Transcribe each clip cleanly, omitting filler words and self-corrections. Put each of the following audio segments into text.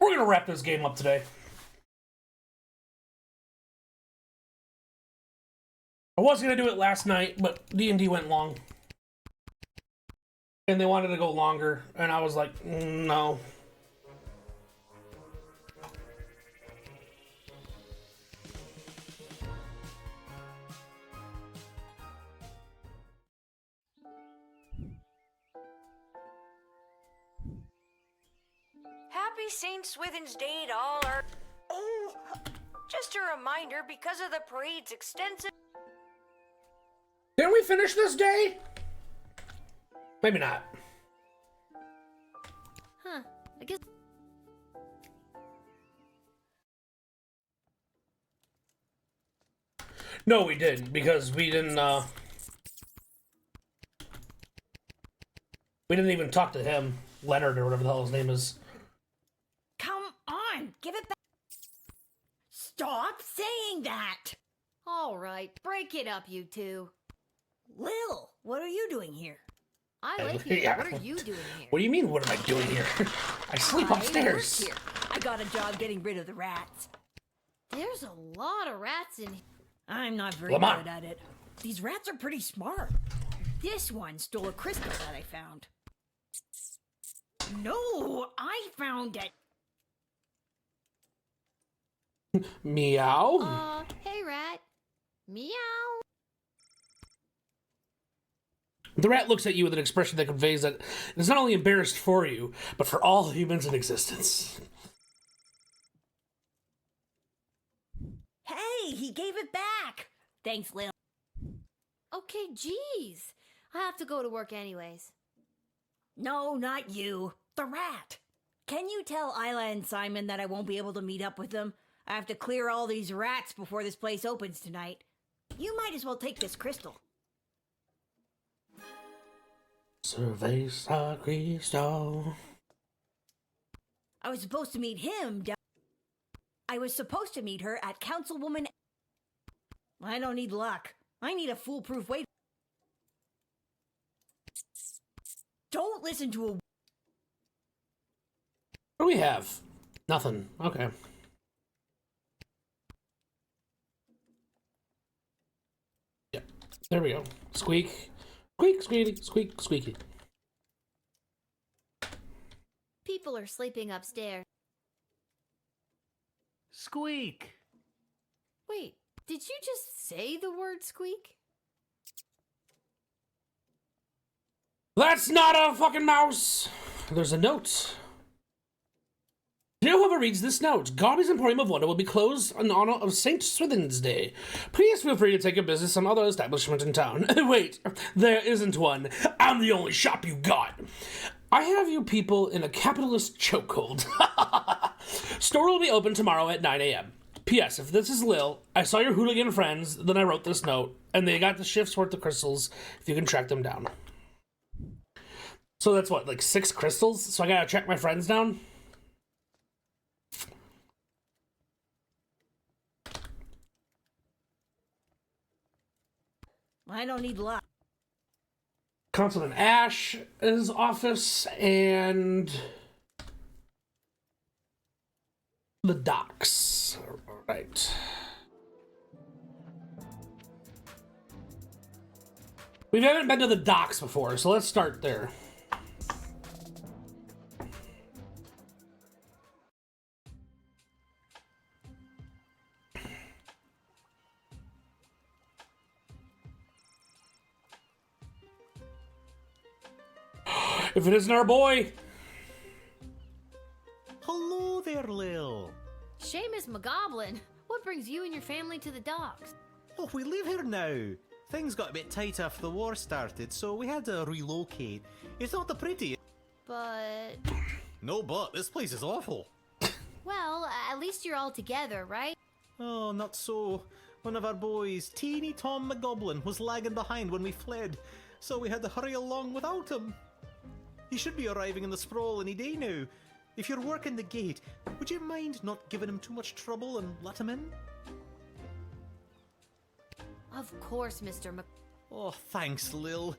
We're gonna wrap this game up today. I was gonna do it last night, but D&D went long. And they wanted to go longer, and I was like, no. Happy St. Swithin's Day to all our... Oh, just a reminder, because of the parade's extensive... Can we finish this day? Maybe not. Huh, I guess... No, we didn't, because we didn't even talk to him. Leonard, or whatever the hell his name is. Come on, give it back. Stop saying that. All right, break it up, you two. Lil, what are you doing here? I live here. Yeah. What are you doing here? What do you mean, what am I doing here? I sleep upstairs. I work here. I got a job getting rid of the rats. There's a lot of rats in here. I'm not very Lamont. good at it. These rats are pretty smart. This one stole a crystal that I found. No, I found it. Meow. Hey, rat. Meow. The rat looks at you with an expression that conveys that it is not only embarrassed for you, but for all humans in existence. Hey, he gave it back. Thanks, Lil. Okay, jeez. I have to go to work anyways. No, not you. The rat. Can you tell Isla and Simon that I won't be able to meet up with them? I have to clear all these rats before this place opens tonight. You might as well take this crystal. Cerveza Cristo. I was supposed to meet him down... I was supposed to meet her at Councilwoman... I don't need luck. I need a foolproof way... Don't listen to a... What do we have? Nothing. Okay. Yeah. There we go. Squeak. Squeak, squeaky, squeak, squeaky. People are sleeping upstairs. Squeak! Wait, did you just say the word squeak? That's not a fucking mouse! There's a note. Dear whoever reads this note, Garby's Emporium of Wonder will be closed in honor of St. Swithin's Day. Please feel free to take your business some other establishment in town. Wait, there isn't one. I'm the only shop you got. I have you people in a capitalist chokehold. Store will be open tomorrow at 9 a.m. P.S. If this is Lil, I saw your hooligan friends, then I wrote this note, and they got the shift's worth of crystals if you can track them down. So that's what, like 6 crystals? So I gotta track my friends down? I don't need luck. Councilman Ash's office and the docks. Right. We haven't been to the docks before, so let's start there. If it isn't our boy. Hello there, Lil. Seamus McGoblin, what brings you and your family to the docks? Oh, we live here now. Things got a bit tight after the war started, so we had to relocate. It's not the prettiest. But... No, but this place is awful. Well, at least you're all together, right? Oh, not so. One of our boys, teeny Tom McGoblin, was lagging behind when we fled, so we had to hurry along without him. He should be arriving in the sprawl any day now. If you're working the gate, would you mind not giving him too much trouble and let him in? Of course, Mr. Mc... Oh, thanks, Lil.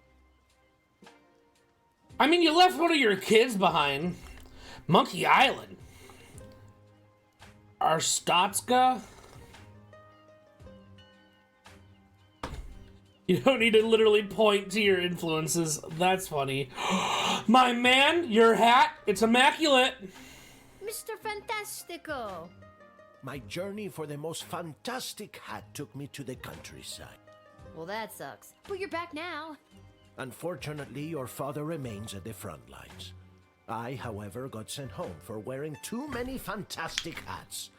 I mean, you left one of your kids behind. Monkey Island. Arstatska? You don't need to literally point to your influences. That's funny. My man, your hat, it's immaculate. Mr. Fantastico. My journey for the most fantastic hat took me to the countryside. Well, that sucks. But you're back now. Unfortunately, your father remains at the front lines. I, however, got sent home for wearing too many fantastic hats.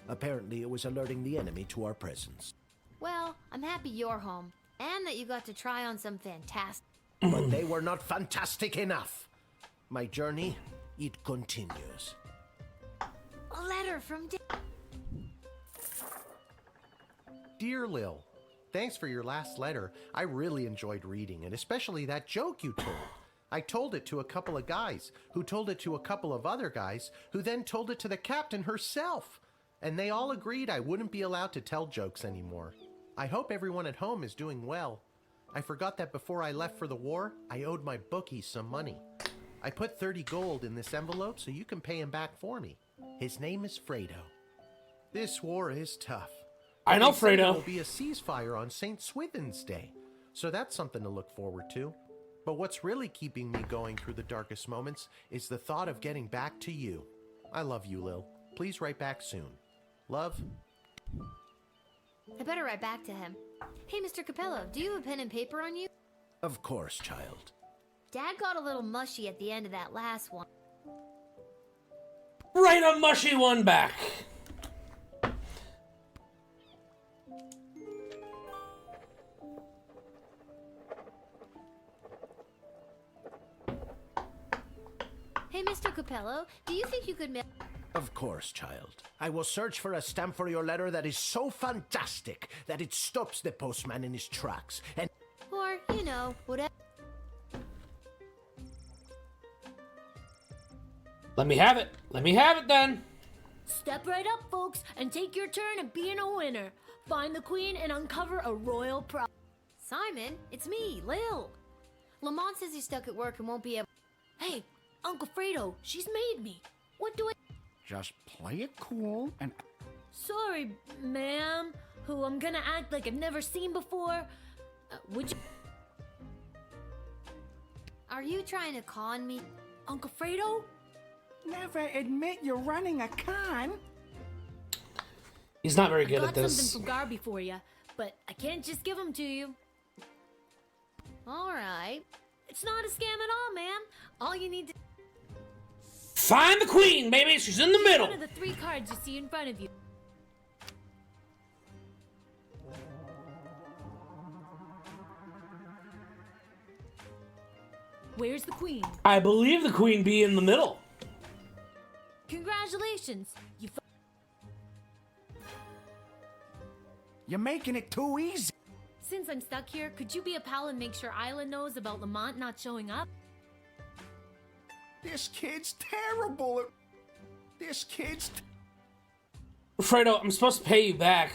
Apparently, it was alerting the enemy to our presence. Well, I'm happy you're home. And that you got to try on some fantastic... But they were not fantastic enough. My journey, it continues. A letter from... Dear Lil, thanks for your last letter. I really enjoyed reading it, especially that joke you told. I told it to a couple of guys, who told it to a couple of other guys, who then told it to the captain herself. And they all agreed I wouldn't be allowed to tell jokes anymore. I hope everyone at home is doing well. I forgot that before I left for the war, I owed my bookie some money. I put 30 gold in this envelope so you can pay him back for me. His name is Fredo. This war is tough. I know They say There will Fredo. be a ceasefire on St. Swithin's Day, so that's something to look forward to. But what's really keeping me going through the darkest moments is the thought of getting back to you. I love you, Lil. Please write back soon. Love. I better write back to him. Hey, Mr. Capello, do you have a pen and paper on you? Of course, child. Dad got a little mushy at the end of that last one. Write a mushy one back. Hey, Mr. Capello, do you think you could mail... Of course, child. I will search for a stamp for your letter that is so fantastic that it stops the postman in his tracks. And Or, you know, whatever... Let me have it. Let me have it then. Step right up, folks, and take your turn at being a winner. Find the queen and uncover a royal prize. Simon, it's me, Lil. Lamont says he's stuck at work and won't be able... Hey, Uncle Fredo, she's made me. What do I... Just play it cool and... Sorry, ma'am, who I'm gonna act like I've never seen before. Would you... Are you trying to con me? Uncle Fredo? Never admit you're running a con. He's not very good Got at this. something from Garby for you, but I can't just give them to you. All right. It's not a scam at all, ma'am. All you need to... Find the queen, baby. She's in the middle. One of the 3 cards you see in front of you. Where's the queen? I believe the queen be in the middle. Congratulations. You're making it too easy. Since I'm stuck here, could you be a pal and make sure Isla knows about Lamont not showing up? This kid's terrible. This kid's... Fredo, I'm supposed to pay you back.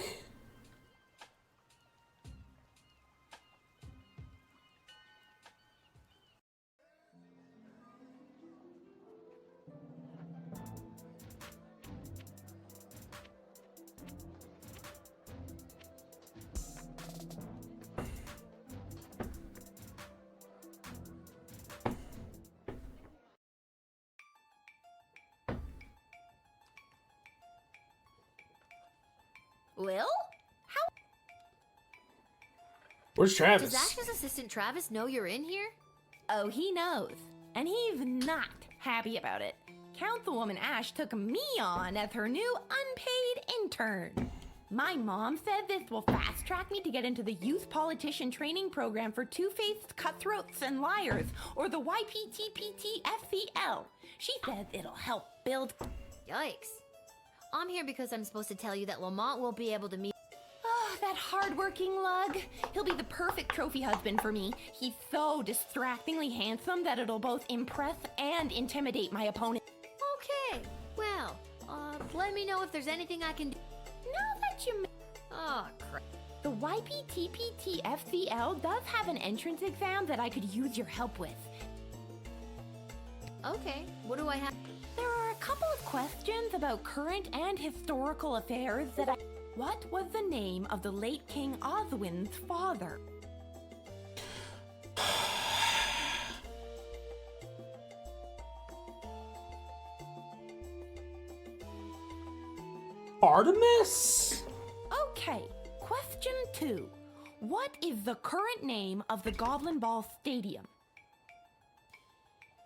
Lil? Where's Travis? Does Ash's assistant Travis know you're in here? Oh, he knows. And he's not happy about it. Councilwoman Ash took me on as her new unpaid intern. My mom said this will fast-track me to get into the youth politician training program for two-faced cutthroats and liars, or the YPTPT-FCL. She says it'll help build... Yikes. I'm here because I'm supposed to tell you that Lamont won't be able to meet... Oh, that hard-working lug. He'll be the perfect trophy husband for me. He's so distractingly handsome that it'll both impress and intimidate my opponent. Okay. Well, let me know if there's anything I can do. Now that you... Oh, crap. The YPTPT-FCL does have an entrance exam that I could use your help with. Okay. What do I have? There are a couple of questions about current and historical affairs that I... What was the name of the late King Oswin's father? Artemis? Okay, question 2. What is the current name of the Goblin Ball Stadium?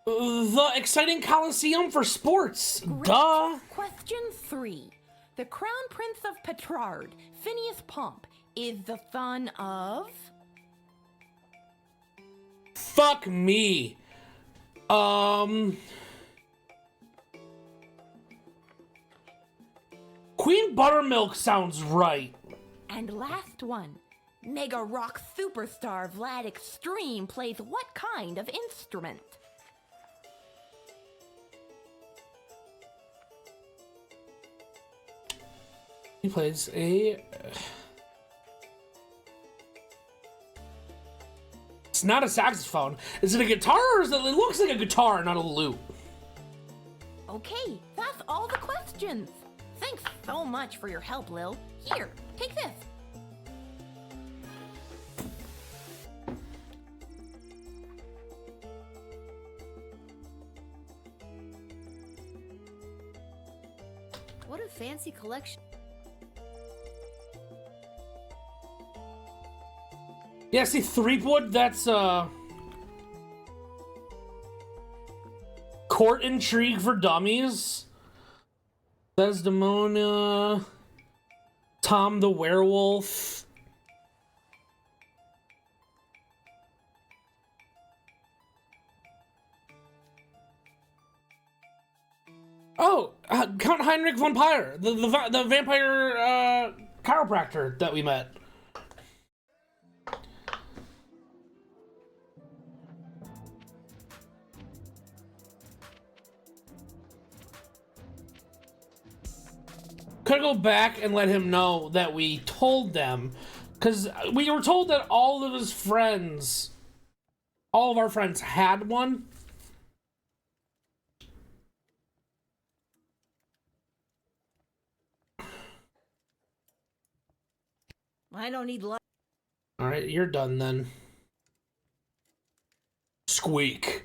The exciting Coliseum for sports. Great. Duh. Question 3. The Crown Prince of Petrard, Phineas Pomp, is the son of... Fuck me. Queen Buttermilk sounds right. And last one. Mega rock superstar Vlad Extreme plays what kind of instrument? He plays a... It's not a saxophone. Is it a guitar or is it... It looks like a guitar, not a lute. Okay, that's all the questions. Thanks so much for your help, Lil. Here, take this. What a fancy collection. Yeah, see, Threepwood, that's, Court Intrigue for Dummies. Desdemona. Tom the Werewolf. Oh, Count Heinrich von Pyre, the vampire, chiropractor that we met. Could go back and let him know that we told them, because we were told that all of his friends, all of our friends had one. I don't need luck. All right, you're done then. Squeak.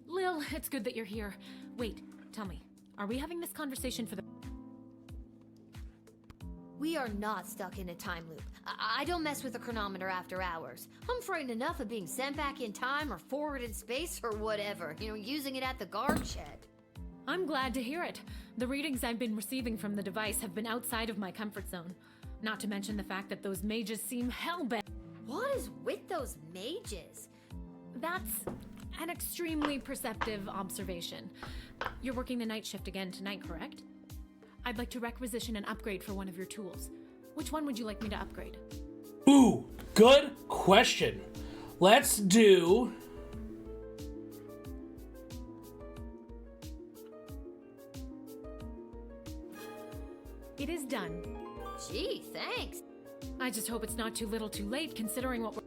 Lil, it's good that you're here. Wait, tell me, are we having this conversation for the... We are not stuck in a time loop. I don't mess with the chronometer after hours. I'm frightened enough of being sent back in time or forward in space or whatever. You know, using it at the guard shed. I'm glad to hear it. The readings I've been receiving from the device have been outside of my comfort zone. Not to mention the fact that those mages seem hell-bent. What is with those mages? That's an extremely perceptive observation. You're working the night shift again tonight, correct? I'd like to requisition an upgrade for one of your tools. Which one would you like me to upgrade? Ooh, good question. Let's do... It is done. Gee, thanks. I just hope it's not too little too late considering what we're...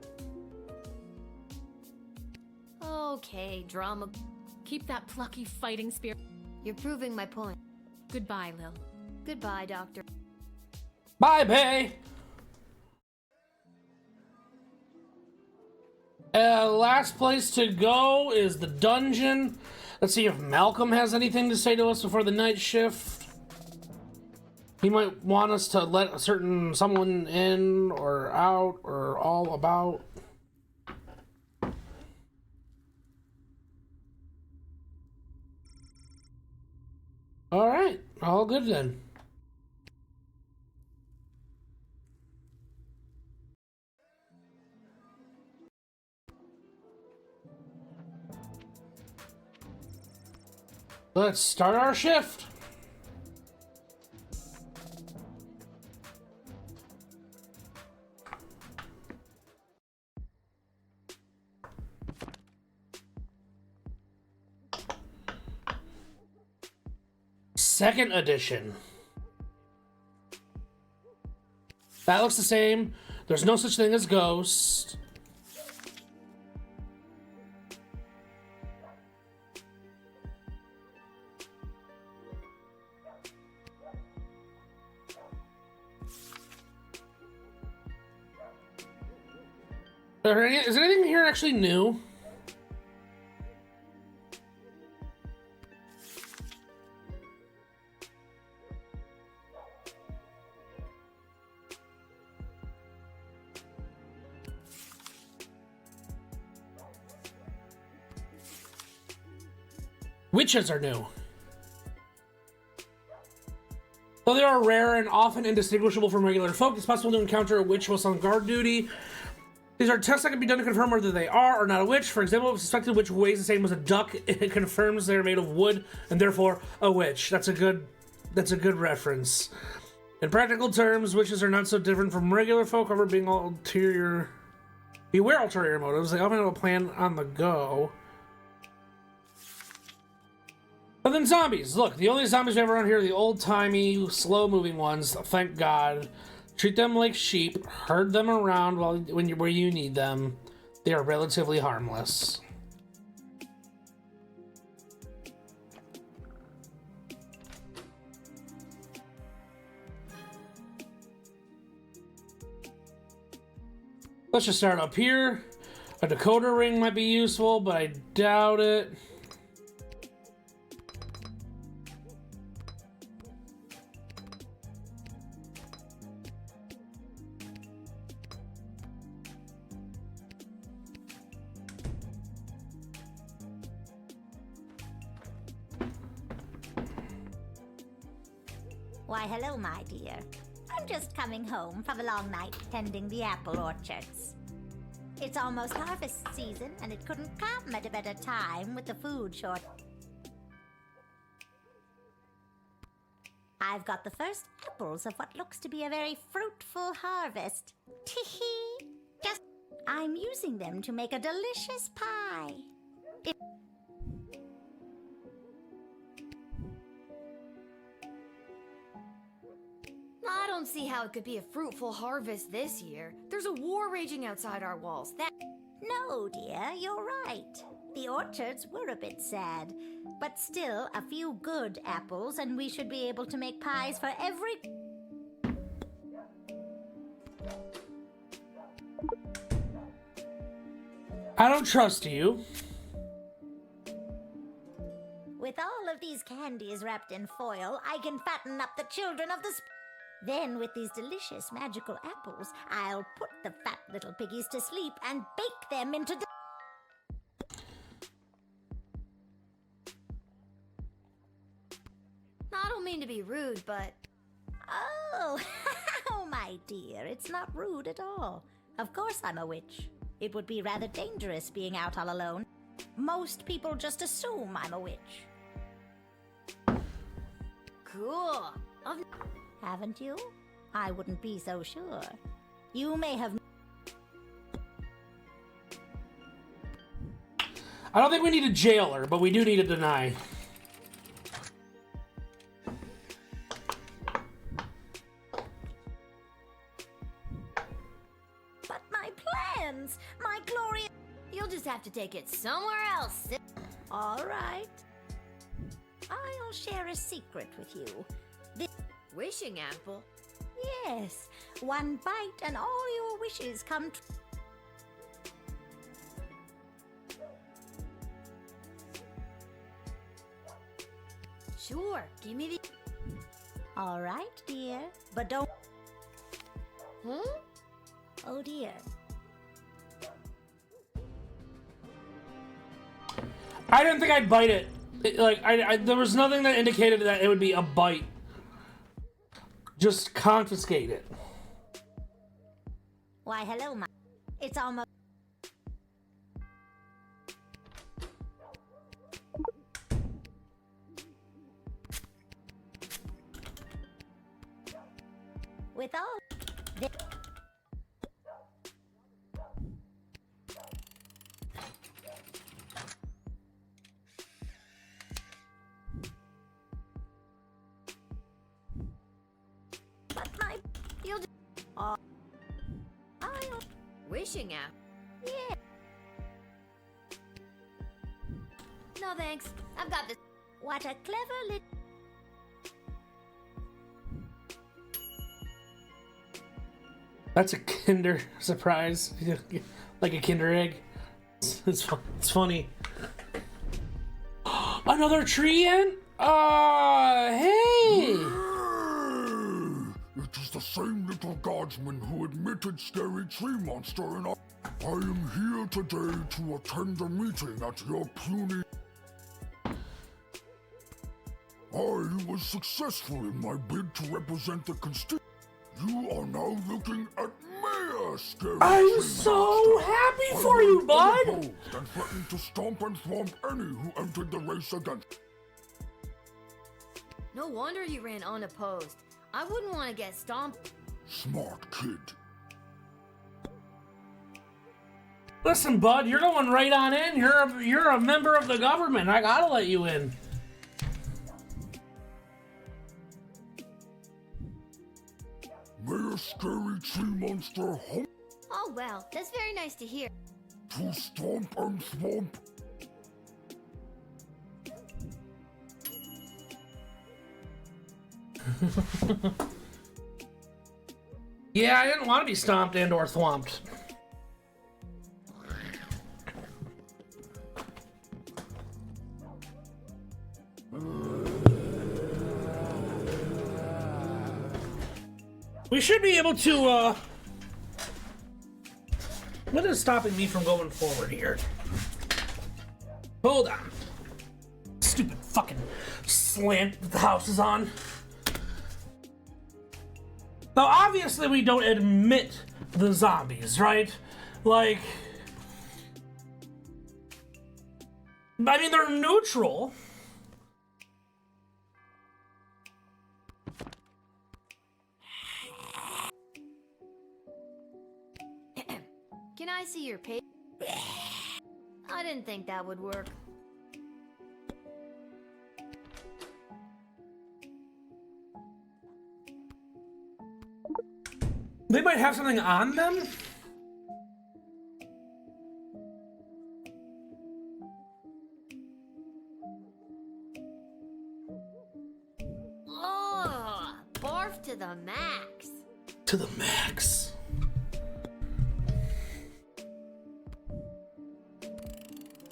Okay, drama. Keep that plucky fighting spirit. You're proving my point. Goodbye, Lil. Goodbye, Doctor. Bye, Bay. Last place to go is the dungeon. Let's see if Malcolm has anything to say to us before the night shift. He might want us to let a certain someone in or out or all about. All right, all good then. Let's start our shift. second edition. That looks the same. There's no such thing as Ghost. Is anything here actually new? Witches are new. Though they are rare and often indistinguishable from regular folk, it's possible to encounter a witch whilst on guard duty. These are tests that can be done to confirm whether they are or not a witch. For example, if a suspected witch weighs the same as a duck, it confirms they're made of wood and therefore a witch. That's a good reference. In practical terms, witches are not so different from regular folk, however, beware ulterior motives. They often have a plan on the go. But then zombies. Look, the only zombies we have around here are the old-timey, slow-moving ones. Thank God. Treat them like sheep. Herd them around where you need them. They are relatively harmless. Let's just start up here. A decoder ring might be useful, but I doubt it. Why, hello, my dear. I'm just coming home from a long night tending the apple orchards. It's almost harvest season, and it couldn't come at a better time with the food short. I've got the first apples of what looks to be a very fruitful harvest. Tee-hee! I'm using them to make a delicious pie. I don't see how it could be a fruitful harvest this year. There's a war raging outside our walls. No, dear, you're right. The orchards were a bit sad. But still, a few good apples, and we should be able to make pies for every... I don't trust you. With all of these candies wrapped in foil, I can fatten up the children of the... Then, with these delicious magical apples, I'll put the fat little piggies to sleep and bake them into... I don't mean to be rude, but... Oh, oh, my dear, it's not rude at all. Of course I'm a witch. It would be rather dangerous being out all alone. Most people just assume I'm a witch. Cool. Haven't you? I wouldn't be so sure. You may have... I don't think we need a jailer, but we do need a deny. But my plans! My glorious... You'll just have to take it somewhere else. All right. I'll share a secret with you. Wishing apple? Yes. One bite and all your wishes come true. Sure, give me the... All right, dear. But don't... Huh? Oh, dear. I didn't think I'd bite it. There was nothing that indicated that it would be a bite. Just confiscate it. Why, hello, my... It's almost... With all... fishing app. Yeah. No thanks. I've got this. What a clever little. That's a Kinder surprise. Like a Kinder egg. It's funny. Another tree ant? Hey! It is the same little guardsman who admitted scary tree monster in our... I am here today to attend a meeting at your puny... I was successful in my bid to represent the constituent. You are now looking at Mayor Scary I'm Tree so Monster. happy I for you, will bud! unopposed and threaten to stomp and thwomp any who entered the race against. No wonder you ran unopposed. I wouldn't want to get stomped. Smart kid. Listen, bud, you're going right on in. You're a member of the government. I gotta let you in. Mayor Scary Tree Monster home Oh well, that's very nice to hear. to stomp and thwomp. Yeah, I didn't want to be stomped and or thwomped. We should be able to, what is stopping me from going forward here? Hold on. Stupid fucking slant that the house is on. Now, obviously, we don't admit the zombies, right? Like, I mean, they're neutral. Can I see your page? I didn't think that would work. They might have something on them? Oh, barf to the max. To the max.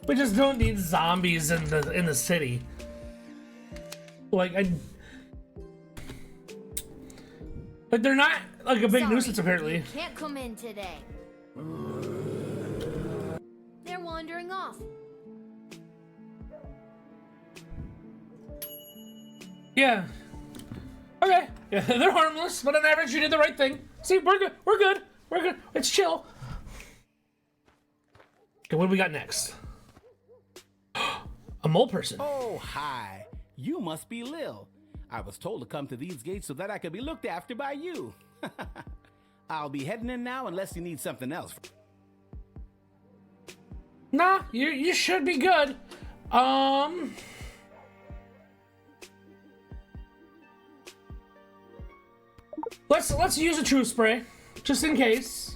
We just don't need zombies in the city. Like they're not like a big Sorry, nuisance apparently. you can't come in today. They're wandering off. Yeah. Okay. Yeah, they're harmless, but on average you did the right thing. See, we're good. We're good. We're good. It's chill. Okay, what do we got next? A mole person. Oh, hi. You must be Lil. I was told to come to these gates so that I could be looked after by you. I'll be heading in now unless you need something else. Nah, you should be good. Let's use a true spray, just in case.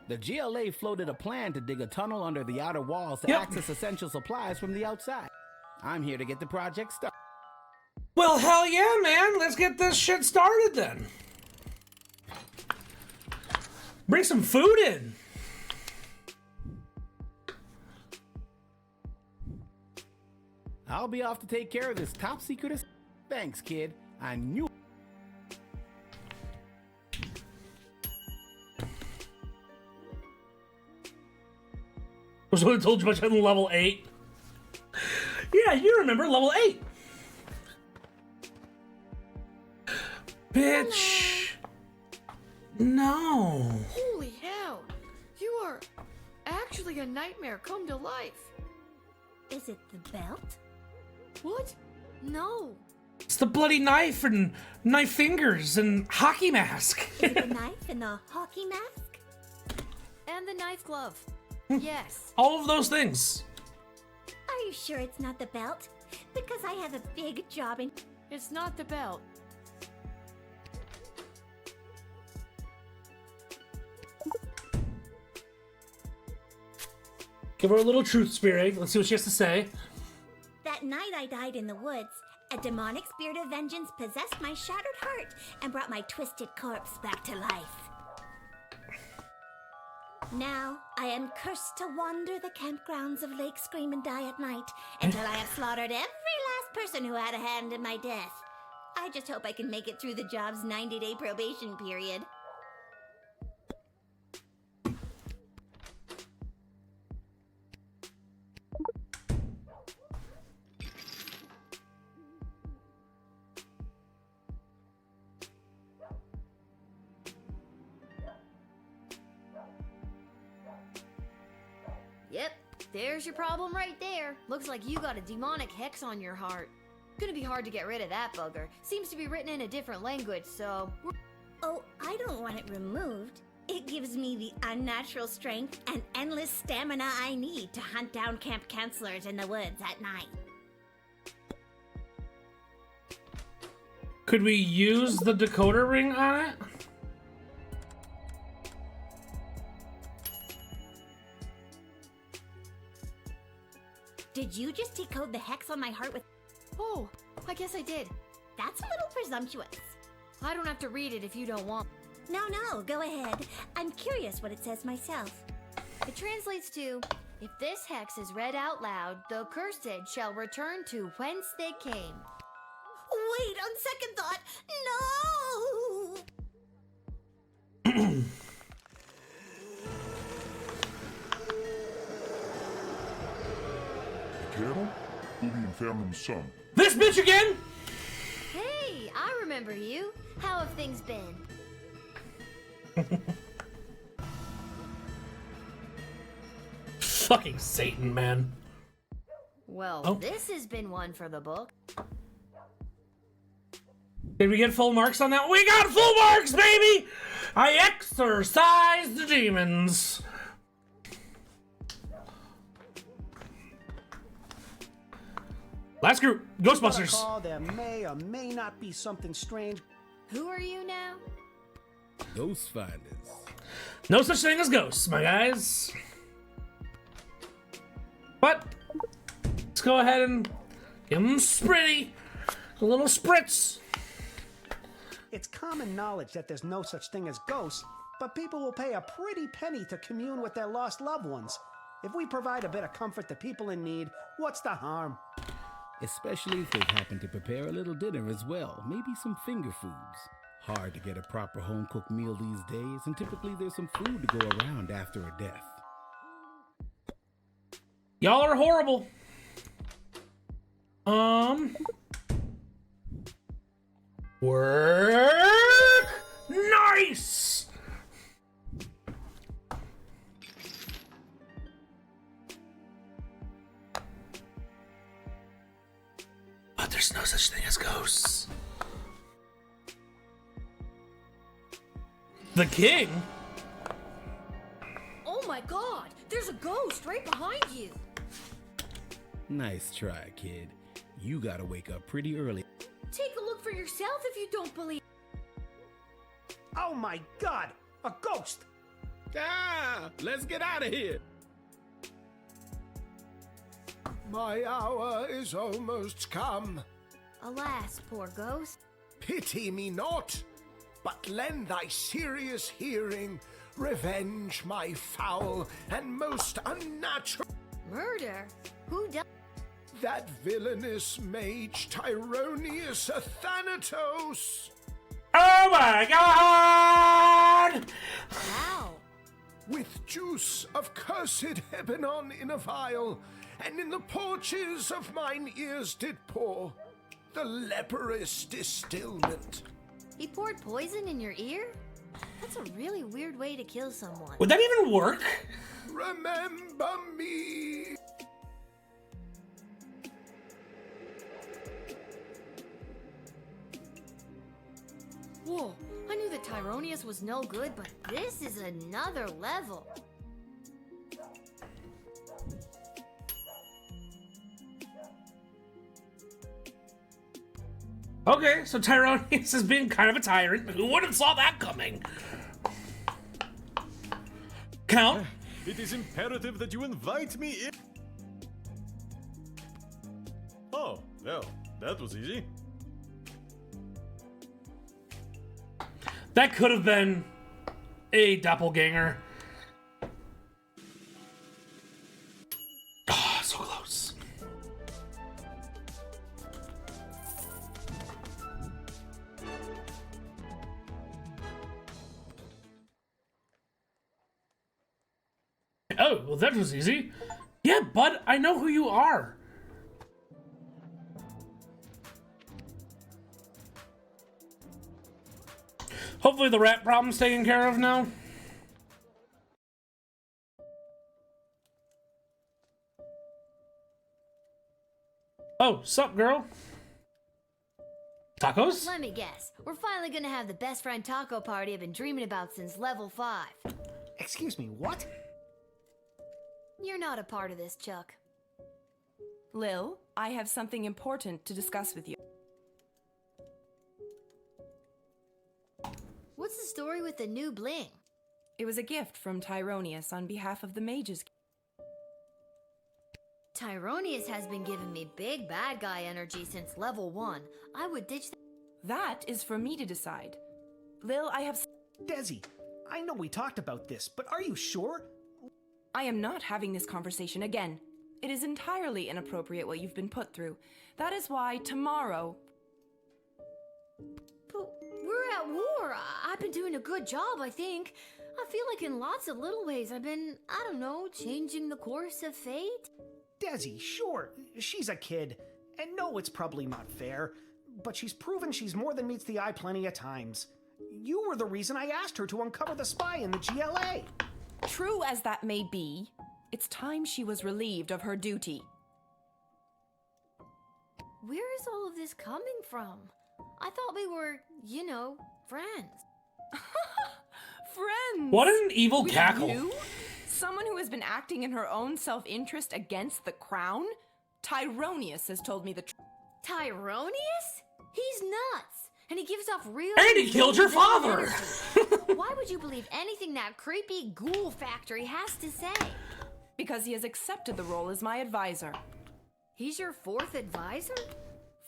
The GLA floated a plan to dig a tunnel under the outer walls to access essential supplies from the outside. I'm here to get the project started. Well, hell yeah, man. Let's get this shit started then. Bring some food in. I'll be off to take care of this top secret. Thanks, kid. I knew. Was what I told you about on level 8. Yeah, you remember level 8. Bitch. No. Holy hell! You are actually a nightmare come to life. Is it the belt? What? No. It's the bloody knife and knife fingers and hockey mask. Is it the knife and the hockey mask? And the knife glove. Yes. All of those things. Are you sure it's not the belt? Because I have a big job in... It's not the belt. Give her a little truth spearing. Let's see what she has to say. That night I died in the woods, a demonic spirit of vengeance possessed my shattered heart and brought my twisted corpse back to life. Now I am cursed to wander the campgrounds of Lake Scream and Die at night until I have slaughtered every last person who had a hand in my death. I just hope I can make it through the job's 90-day probation period. Yep, there's your problem right there. Looks like you got a demonic hex on your heart. Gonna be hard to get rid of that bugger. Seems to be written in a different language, so... Oh, I don't want it removed. It gives me the unnatural strength and endless stamina I need to hunt down camp counselors in the woods at night. Could we use the decoder ring on it? Did you just decode the hex on my heart with... Oh, I guess I did. That's a little presumptuous. I don't have to read it if you don't want. No, go ahead. I'm curious what it says myself. It translates to, if this hex is read out loud, the cursed shall return to whence they came. Wait, on second thought, no! Cattle? Booby and Family's son. This bitch again? Hey, I remember you. How have things been? Fucking Satan, man. Well, this has been one for the book. Did we get full marks on that? We got full marks, baby! I exorcised the demons. Last group, Ghostbusters. Call, there may or may not be something strange. Who are you now? Ghost Finders. No such thing as ghosts, my guys. But let's go ahead and give them spritty. A little spritz. It's common knowledge that there's no such thing as ghosts, but people will pay a pretty penny to commune with their lost loved ones. If we provide a bit of comfort to people in need, what's the harm? Especially if they happen to prepare a little dinner as well. Maybe some finger foods. Hard to get a proper home-cooked meal these days, and typically there's some food to go around after a death. Y'all are horrible. Work. Nice. But there's no such thing as ghosts. The king? Oh my god, there's a ghost right behind you. Nice try, kid. You gotta wake up pretty early. Take a look for yourself if you don't believe. Oh my god! A ghost! Ah! Let's get out of here! My hour is almost come. Alas, poor ghost. Pity me not, but lend thy serious hearing. Revenge my foul and most unnatural... Murder? Who does? That villainous mage Tyronius Athanatos. Oh my god! How? With juice of cursed Hebenon in a vial, and in the porches of mine ears did pour the leprous distilment. He poured poison in your ear? That's a really weird way to kill someone. Would that even work? Remember me. Whoa, I knew that Tyronius was no good, but this is another level. Okay, so Tyronius is being kind of a tyrant. Who would have saw that coming? Count, It is imperative that you invite me in. Oh, well, that was easy. That could have been a doppelganger. Ah, so close. Oh, well, that was easy. Yeah, bud, I know who you are. Hopefully the rat problem's taken care of now. Oh, sup, girl? Tacos? Let me guess. We're finally gonna have the best friend taco party I've been dreaming about since level 5. Excuse me, what? You're not a part of this, Chuck. Lil, I have something important to discuss with you. What's the story with the new bling? It was a gift from Tyronius on behalf of the Mages. Tyronius has been giving me big bad guy energy since level 1. I would ditch That is for me to decide. Lil, I have... Desi, I know we talked about this, but are you sure? I am not having this conversation again. It is entirely inappropriate what you've been put through. That is why tomorrow... But we're at war. I've been doing a good job, I think. I feel like in lots of little ways I've been, I don't know, changing the course of fate. Desi, sure, she's a kid. And no, it's probably not fair. But she's proven she's more than meets the eye plenty of times. You were the reason I asked her to uncover the spy in the GLA. True as that may be, it's time she was relieved of her duty. Where is all of this coming from? I thought we were, you know, friends. Friends! What an evil With cackle. You? Someone who has been acting in her own self-interest against the crown? Tyronius has told me the truth. Tyronius? He's nuts! And he gives off real... And he killed your father! Why would you believe anything that creepy ghoul factory has to say? Because he has accepted the role as my advisor. He's your 4th advisor?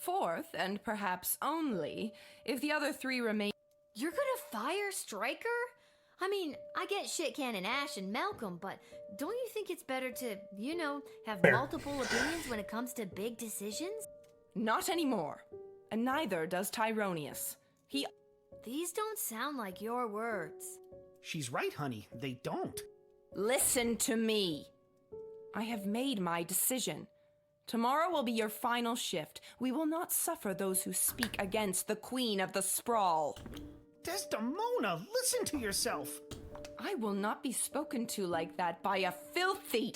4th, and perhaps only, if the other 3 remain... You're gonna fire Stryker? I mean, I get shit cannon Ash and Malcolm, but don't you think it's better to, you know, have multiple opinions when it comes to big decisions? Not anymore. And neither does Tyronius. These don't sound like your words. She's right, honey. They don't. Listen to me. I have made my decision. Tomorrow will be your final shift. We will not suffer those who speak against the Queen of the Sprawl. Desdemona, listen to yourself. I will not be spoken to like that by a filthy...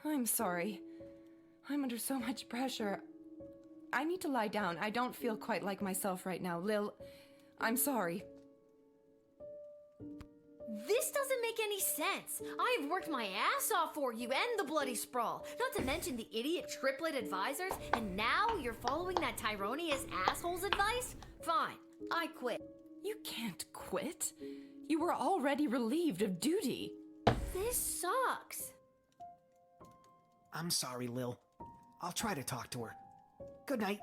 I'm sorry. I'm under so much pressure. I need to lie down. I don't feel quite like myself right now. Lil, I'm sorry. This doesn't make any sense. I have worked my ass off for you and the Bloody Sprawl. Not to mention the idiot triplet advisors, and now you're following that Tyronius asshole's advice? Fine, I quit. You can't quit. You were already relieved of duty. This sucks. I'm sorry, Lil. I'll try to talk to her. Good night.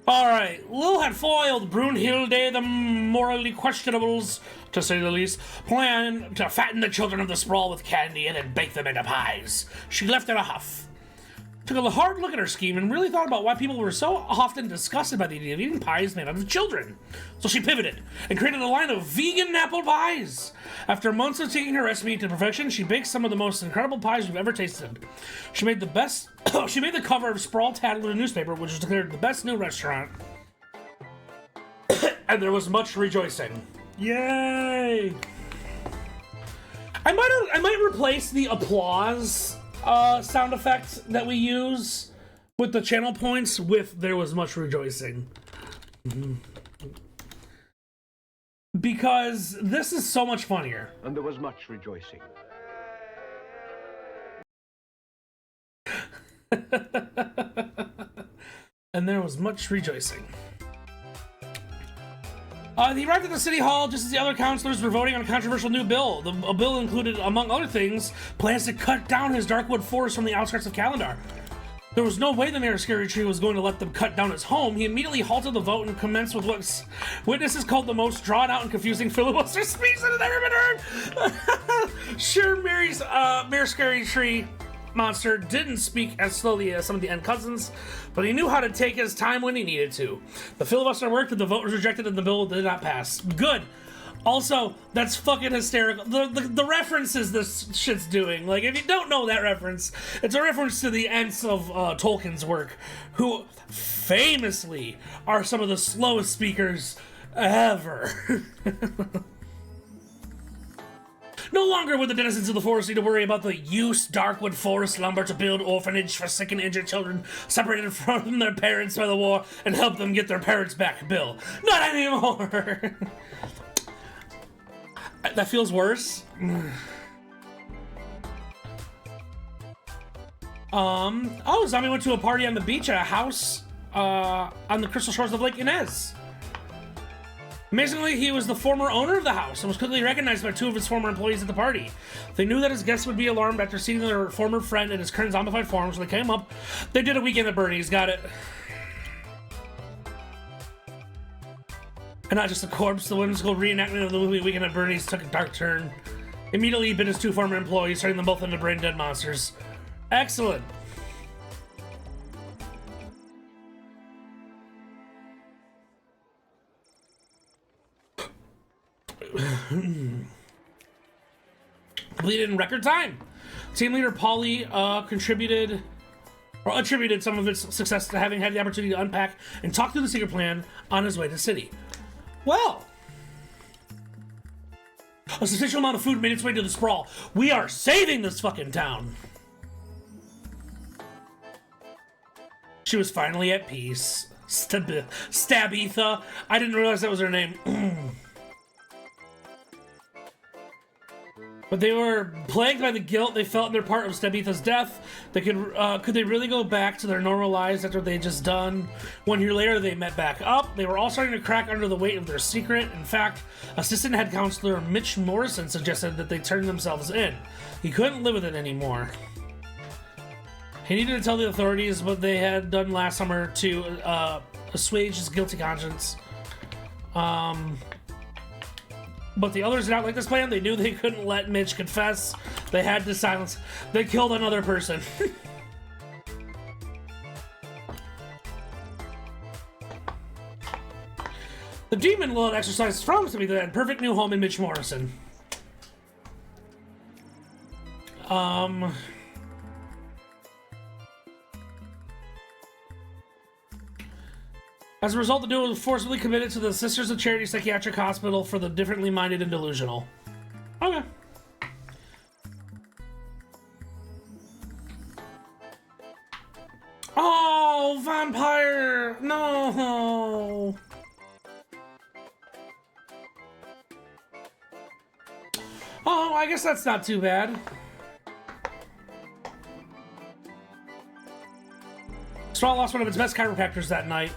Alright, Lil had foiled Brunhilde the morally questionable's, to say the least, plan to fatten the children of the Sprawl with candy and then bake them into pies. She left in a huff. Took a hard look at her scheme and really thought about why people were so often disgusted by the idea of eating pies made out of children. So she pivoted and created a line of vegan apple pies. After months of taking her recipe to perfection, she baked some of the most incredible pies we've ever tasted. She made the best. She made the cover of Sprawl Tatler newspaper, which was declared the best new restaurant. And there was much rejoicing. Yay! I might replace the applause sound effect that we use with the channel points with "there was much rejoicing." Because this is so much funnier. And there was much rejoicing. And there was much rejoicing. He arrived at the city hall just as the other councilors were voting on a controversial new bill. A bill included, among other things, plans to cut down his Darkwood forest from the outskirts of Calendar. There was no way the Mayor Scary Tree was going to let them cut down his home. He immediately halted the vote and commenced with what witnesses called the most drawn-out and confusing filibuster speech that had ever been heard. Sure, Mayor Scary Tree monster didn't speak as slowly as some of the end cousins, but he knew how to take his time when he needed to. The filibuster worked, and the vote was rejected, and the bill did not pass. Good. Also, that's fucking hysterical. The references this shit's doing. Like, if you don't know that reference, it's a reference to the Ents of Tolkien's work, who famously are some of the slowest speakers ever. No longer would the denizens of the forest need to worry about the use Darkwood forest lumber to build orphanage for sick and injured children separated from their parents by the war and help them get their parents back, Bill. Not anymore! That feels worse. Zombie went to a party on the beach at a house on the crystal shores of Lake Inez. Amazingly, he was the former owner of the house and was quickly recognized by two of his former employees at the party. They knew that his guests would be alarmed after seeing their former friend in his current zombified form, so they came up. They did a weekend at Bernie's, got it. And not just a corpse, the whimsical reenactment of the movie Weekend at Bernie's took a dark turn. Immediately, he bit his two former employees, turning them both into brain-dead monsters. Excellent. Completed in record time. Team leader Polly attributed some of its success to having had the opportunity to unpack and talk through the secret plan on his way to the city. Well, a substantial amount of food made its way to the sprawl. We are saving this fucking town. She was finally at peace. Stabitha. I didn't realize that was her name. But they were plagued by the guilt they felt in their part of Stabitha's death. Could they really go back to their normal lives after they had just done? 1 year later, they met back up. They were all starting to crack under the weight of their secret. In fact, Assistant Head Counselor Mitch Morrison suggested that they turn themselves in. He couldn't live with it anymore. He needed to tell the authorities what they had done last summer to assuage his guilty conscience. But the others did not like this plan. They knew they couldn't let Mitch confess. They had to silence. They killed another person. The demon will exercise promised to be that perfect new home in Mitch Morrison. As a result, the duo was forcibly committed to the Sisters of Charity Psychiatric Hospital for the differently minded and delusional. Okay. Oh, vampire! No! Oh, I guess that's not too bad. Straw lost one of its best chiropractors that night.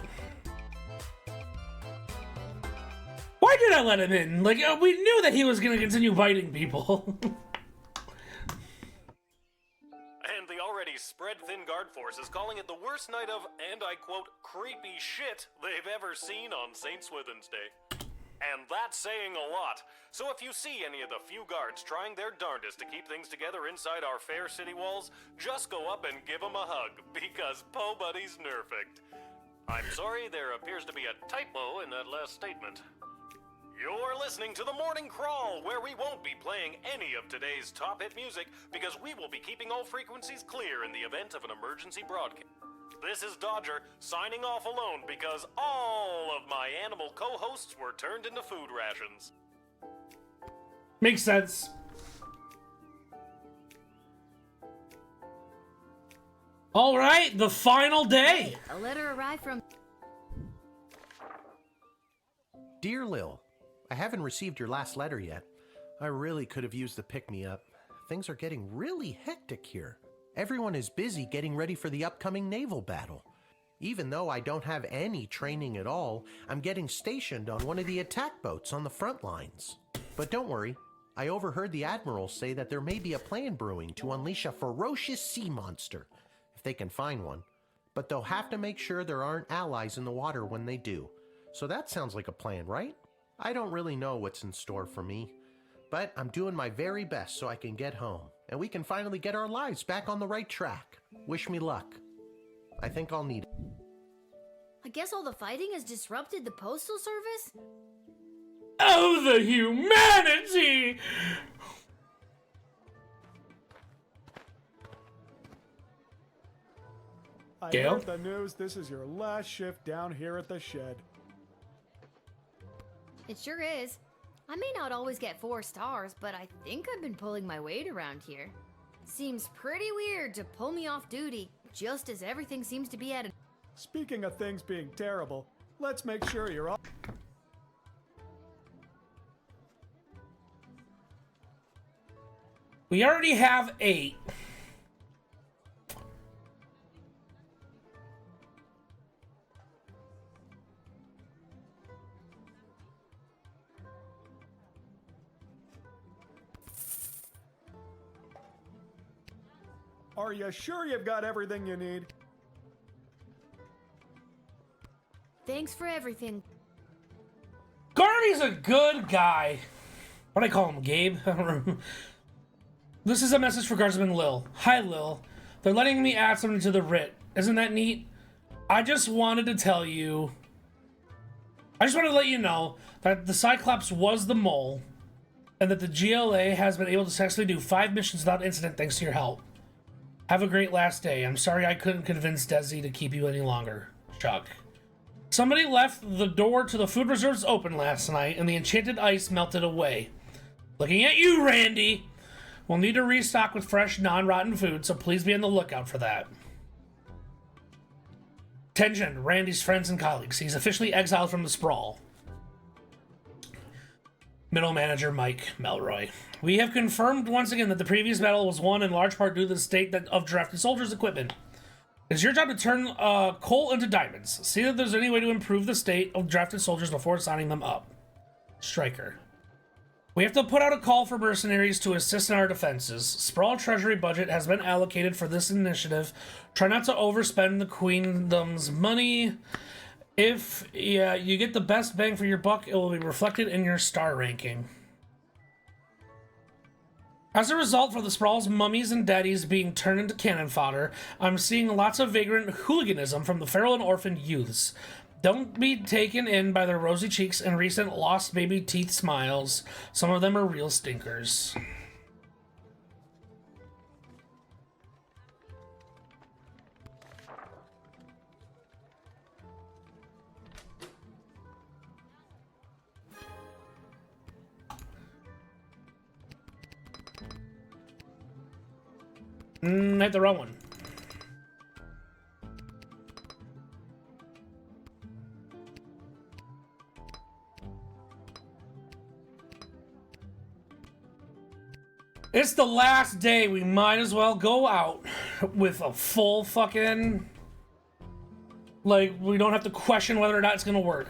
Why did I let him in? Like, we knew that he was going to continue biting people. And the already spread-thin guard force is calling it the worst night of, and I quote, creepy shit they've ever seen on St. Swithin's Day. And that's saying a lot. So if you see any of the few guards trying their darndest to keep things together inside our fair city walls, just go up and give them a hug, because Po Buddy's nerfect. I'm sorry, there appears to be a typo in that last statement. You're listening to The Morning Crawl, where we won't be playing any of today's top hit music because we will be keeping all frequencies clear in the event of an emergency broadcast. This is Dodger, signing off alone because all of my animal co-hosts were turned into food rations. Makes sense. All right, the final day. A letter arrived from... Dear Lil, I haven't received your last letter yet. I really could have used the pick-me-up. Things are getting really hectic here. Everyone is busy getting ready for the upcoming naval battle. Even though I don't have any training at all, I'm getting stationed on one of the attack boats on the front lines. But don't worry, I overheard the Admiral say that there may be a plan brewing to unleash a ferocious sea monster, if they can find one. But they'll have to make sure there aren't allies in the water when they do. So that sounds like a plan, right? I don't really know what's in store for me, but I'm doing my very best so I can get home, and we can finally get our lives back on the right track. Wish me luck. I think I'll need it. I guess all the fighting has disrupted the postal service? Oh, the humanity! I Gail? heard the news. This is your last shift down here at the shed. It sure is. I may not always get 4 stars, but I think I've been pulling my weight around here. Seems pretty weird to pull me off duty, just as everything seems to be at a... Speaking of things being terrible, let's make sure you're all... We already have 8. Are you sure you've got everything you need? Thanks for everything. Gardy's a good guy. What do I call him, Gabe? I don't know. This is a message for Guardsman Lil. Hi, Lil. They're letting me add something to the writ. Isn't that neat? I just wanted to tell you... I just wanted to let you know that the Cyclops was the mole, and that the GLA has been able to successfully do 5 missions without incident thanks to your help. Have a great last day. I'm sorry I couldn't convince Desi to keep you any longer. Chuck. Somebody left the door to the food reserves open last night, and the enchanted ice melted away. Looking at you, Randy! We'll need to restock with fresh, non-rotten food, so please be on the lookout for that. Tension, Randy's friends and colleagues. He's officially exiled from the sprawl. Middle manager Mike Melroy. We have confirmed once again that the previous battle was won in large part due to the state of drafted soldiers' equipment. It's your job to turn coal into diamonds. See if there's any way to improve the state of drafted soldiers before signing them up. Stryker. We have to put out a call for mercenaries to assist in our defenses. Sprawl Treasury budget has been allocated for this initiative. Try not to overspend the Queendom's money. If you get the best bang for your buck, it will be reflected in your star ranking. As a result, for the Sprawl's mummies and daddies being turned into cannon fodder, I'm seeing lots of vagrant hooliganism from the feral and orphaned youths. Don't be taken in by their rosy cheeks and recent lost baby teeth smiles. Some of them are real stinkers. Hit the wrong one. It's the last day. We might as well go out with a full fucking... Like, we don't have to question whether or not it's gonna work.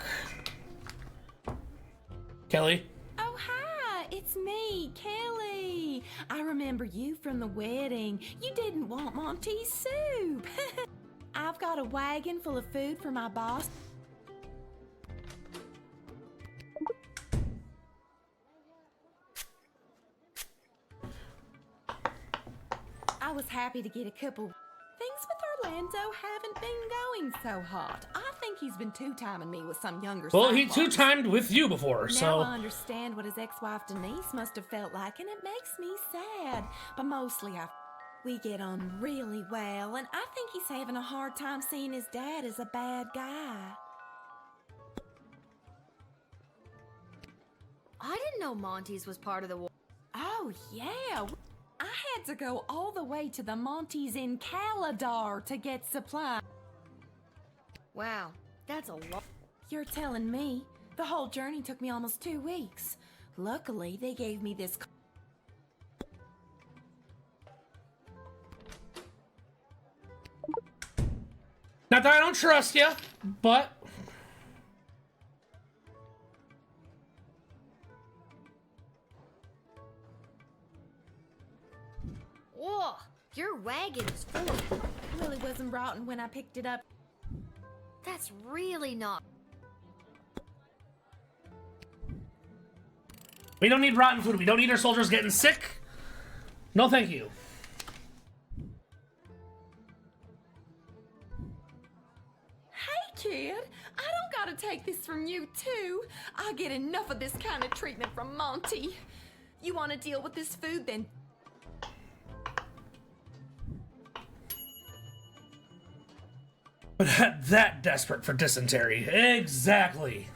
Kelly? Oh, hi, it's me, Kelly. I remember you from the wedding. You didn't want Monty's soup. I've got a wagon full of food for my boss. I was happy to get a couple. Things with Orlando haven't been going so hot. I think he's been two-timing me with some younger Well, he Cyclops. two-timed with you before, Now so... I understand what his ex-wife Denise must have felt like, and it makes me sad. But mostly we get on really well, and I think he's having a hard time seeing his dad as a bad guy. I didn't know Monty's was part of the war. Oh, yeah. I had to go all the way to the Monty's in Caladar to get supplies. Wow, that's a lot. You're telling me? The whole journey took me almost 2 weeks. Luckily, they gave me this... Not that I don't trust you, but... Whoa, your wagon is full of... It really wasn't rotten when I picked it up. That's really not... We don't need rotten food. We don't need our soldiers getting sick. No, thank you. Hey, kid, I don't gotta take this from you, too. I get enough of this kind of treatment from Monty. You want to deal with this food, then? But that desperate for dysentery. Exactly.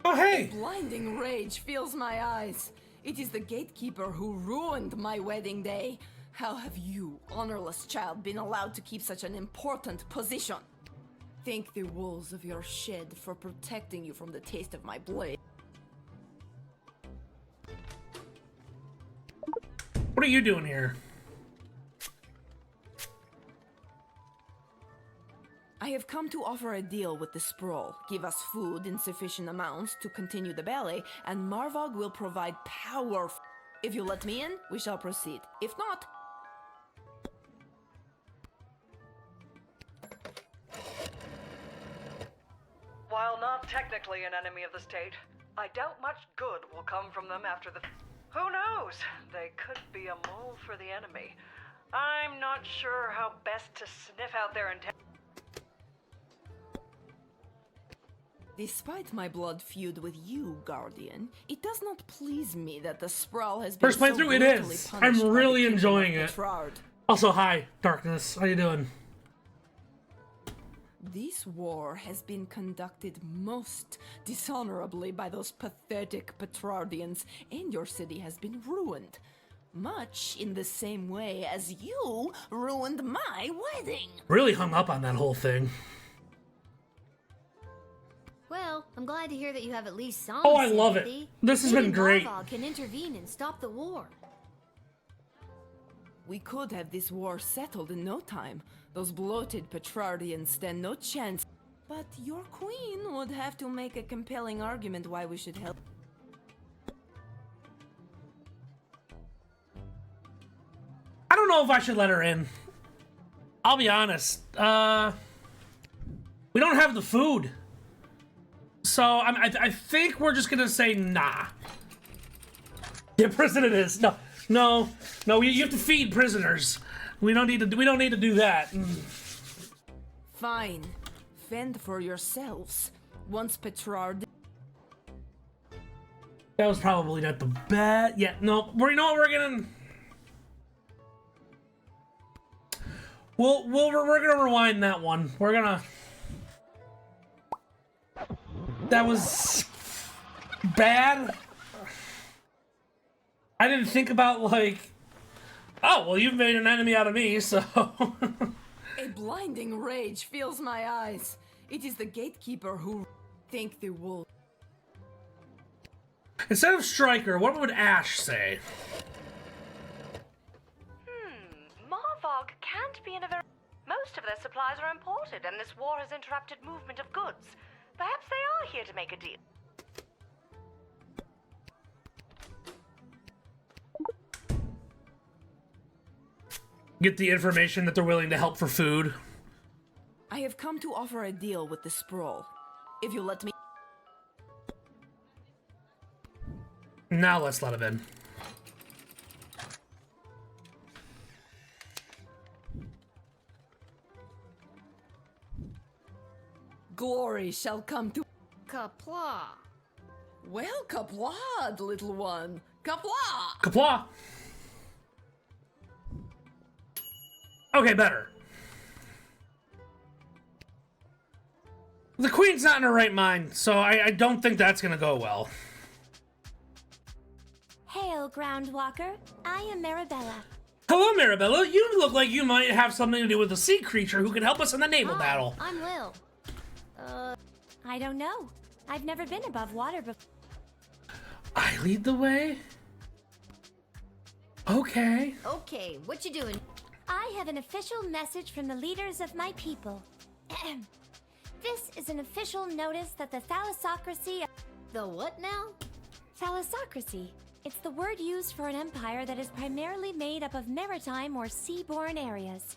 Oh, hey! A blinding rage fills my eyes. It is the gatekeeper who ruined my wedding day. How have you, honorless child, been allowed to keep such an important position? Thank the walls of your shed for protecting you from the taste of my blade. What are you doing here? I have come to offer a deal with the Sprawl. Give us food in sufficient amounts to continue the ballet, and Marvog will provide power. If you let me in, we shall proceed. If not... While not technically an enemy of the state, I doubt much good will come from them after the... Who knows? They could be a mole for the enemy. I'm not sure how best to sniff out their intent. Despite my blood feud with you, Guardian, it does not please me that the Sprawl has been First playthrough, it is. I'm really enjoying it. Also, hi, Darkness. How you doing? This war has been conducted most dishonorably by those pathetic Petrardians, and your city has been ruined. Much in the same way as you ruined my wedding. Really hung up on that whole thing. Well, I'm glad to hear that you have at least some Oh, I love it. sympathy. This has been Maybe great. Marvog can intervene and stop the war. We could have this war settled in no time. Those bloated Petrardians stand no chance. But your queen would have to make a compelling argument why we should help. I don't know if I should let her in. I'll be honest. We don't have the food. So I think we're just gonna say nah. Yeah, prison it is. No. You have to feed prisoners. We don't need to do that. Fine. Fend for yourselves. Once Petrard... That was probably not the best. Yeah, no. You know what? We're gonna. We're gonna rewind that one. We're gonna. That was bad. I didn't think about, like, oh, well, you've made an enemy out of me, so... A blinding rage fills my eyes. It is the gatekeeper who think the wolf. Instead of Striker, what would Ash say? Marvog can't be in a very... Most of their supplies are imported, and this war has interrupted movement of goods. Perhaps they are here to make a deal. Get the information that they're willing to help for food. I have come to offer a deal with the Sprawl. If you let me... Now let's let him in. Glory shall come to... Kapla. Well, Kaplad, little one. Kapla! Kapla! Okay, better. The queen's not in her right mind, so I don't think that's gonna go well. Hail, Groundwalker. I am Marabella. Hello, Marabella. You look like you might have something to do with a sea creature who can help us in the naval battle. I'm Lil. I don't know. I've never been above water before. I lead the way? Okay. Okay, what you doing? I have an official message from the leaders of my people. This is an official notice that the thalassocracy... The what now? Thalassocracy. It's the word used for an empire that is primarily made up of maritime or seaborne areas.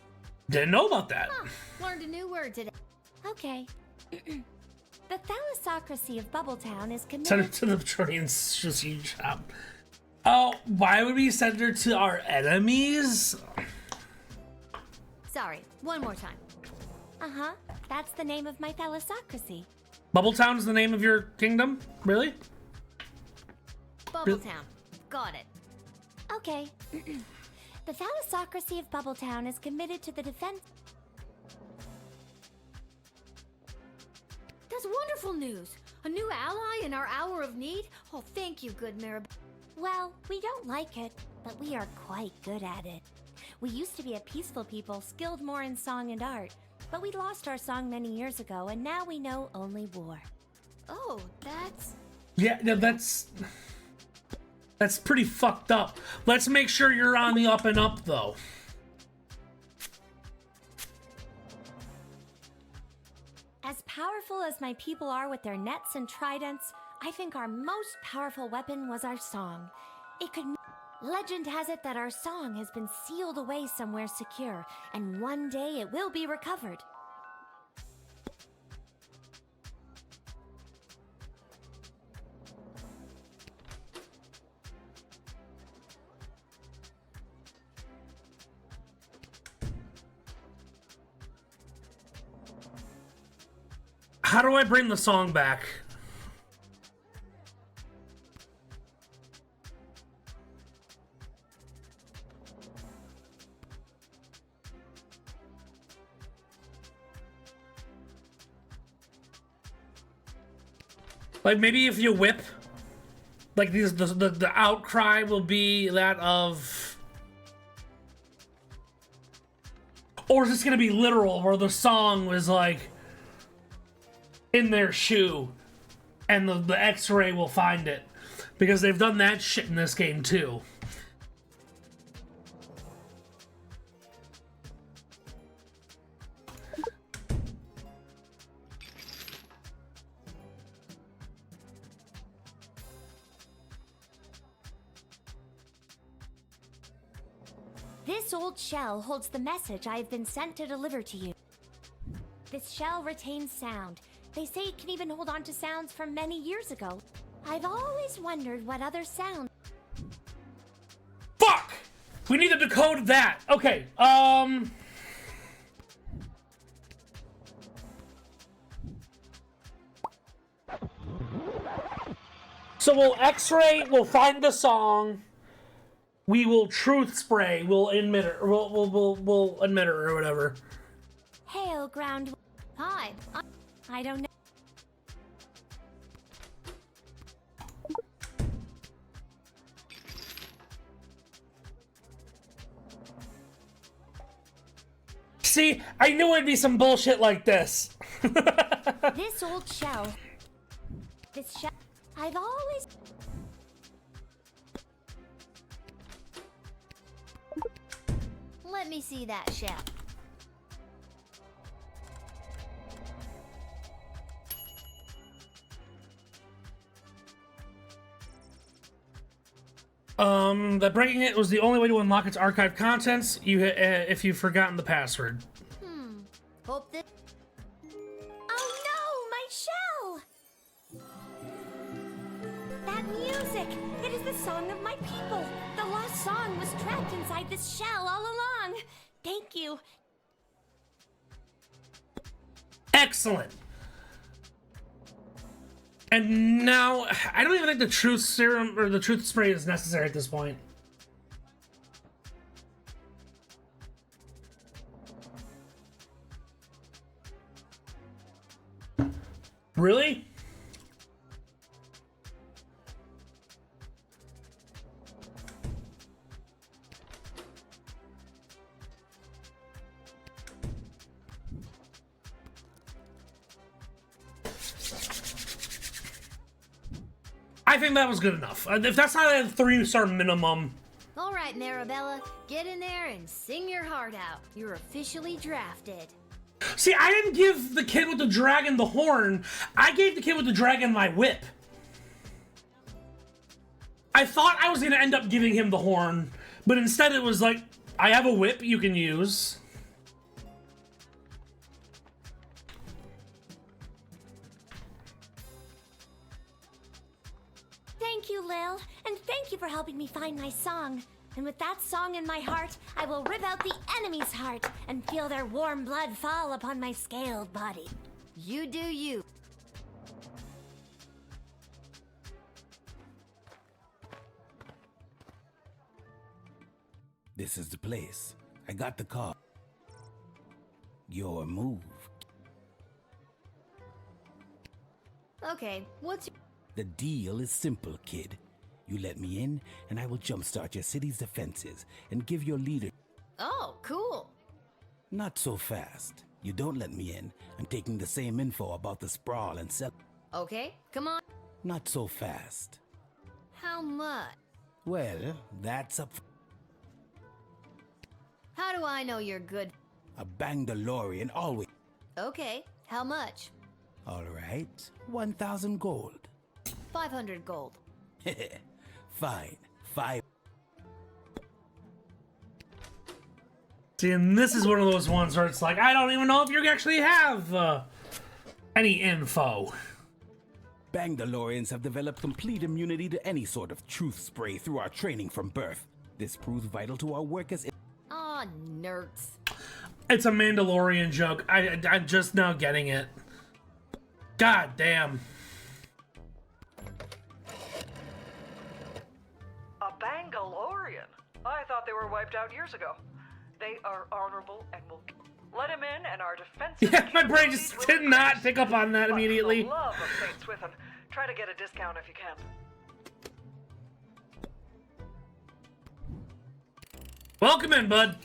Didn't know about that. Huh, learned a new word today. Okay. The thalassocracy of Bubbletown is Send committed... it to the Trojan shop. Oh, why would we send her to our enemies? Sorry, one more time. Uh-huh. That's the name of my thalassocracy. Bubbletown's the name of your kingdom? Really? Bubbletown. Got it. Okay. The thalassocracy of Bubbletown is committed to the defense... That's wonderful news. A new ally in our hour of need? Oh, thank you, good Marib. Well, we don't like it, but we are quite good at it. We used to be a peaceful people, skilled more in song and art, but we lost our song many years ago, and now we know only war. Oh, that's... Yeah, no, that's pretty fucked up. Let's make sure you're on the up and up, though. As powerful as my people are with their nets and tridents, I think our most powerful weapon was our song. It could... Legend has it that our song has been sealed away somewhere secure, and one day it will be recovered. How do I bring the song back? Like, maybe if you whip, like, the outcry will be that of... Or is this gonna be literal, where the song was, like, in their shoe, and the X-ray will find it? Because they've done that shit in this game, too. This old shell holds the message I have been sent to deliver to you. This shell retains sound. They say it can even hold on to sounds from many years ago. I've always wondered what other sound... Fuck! We need to decode that. Okay, So we'll X-ray, we'll find the song, we will truth spray, we'll admit her, we'll admit her or whatever. Hail, ground... Hi. I don't know. See, I knew it'd be some bullshit like this. This old shell... This shell... I've always... Let me see that shell. That breaking it was the only way to unlock its archived contents. If you've forgotten the password. Hope that... Oh no, my shell! That music! It is the song of my people! The lost song was trapped inside this shell all along! Thank you. Excellent. And now, I don't even think the truth serum or the truth spray is necessary at this point. Really? I think that was good enough. If that's not a 3-star minimum, All right, Marabella, get in there and sing your heart out. You're officially drafted. See, I didn't give the kid with the dragon the horn. I gave the kid with the dragon my whip. I thought I was going to end up giving him the horn, but instead it was like, I have a whip you can use. Thank you, Lil, and thank you for helping me find my song. And with that song in my heart, I will rip out the enemy's heart and feel their warm blood fall upon my scaled body. You do you. This is the place. I got the car. Your move. Okay, what's your... The deal is simple, kid. You let me in, and I will jumpstart your city's defenses and give your leader... Oh, cool. Not so fast. You don't let me in. I'm taking the same info about the sprawl and sell... Okay, come on. Not so fast. How much? Well, that's up... How do I know you're good? A Bangdalorian always... Okay, how much? All right, 1,000 gold. 500 gold. Fine, 5... See, and this is one of those ones where it's like, I don't even know if you actually have any info. Bangdalorians have developed complete immunity to any sort of truth spray through our training from birth. This proves vital to our work as... Aw, nerds. It's a Mandalorian joke. I'm just now getting it. God damn. A Bangalorian? I thought they were wiped out years ago. They are honorable and will let him in, and our defensive... Yeah, my brain just did not pick up on that immediately. For the love of St. Swithin, try to get a discount if you can. Welcome in, bud.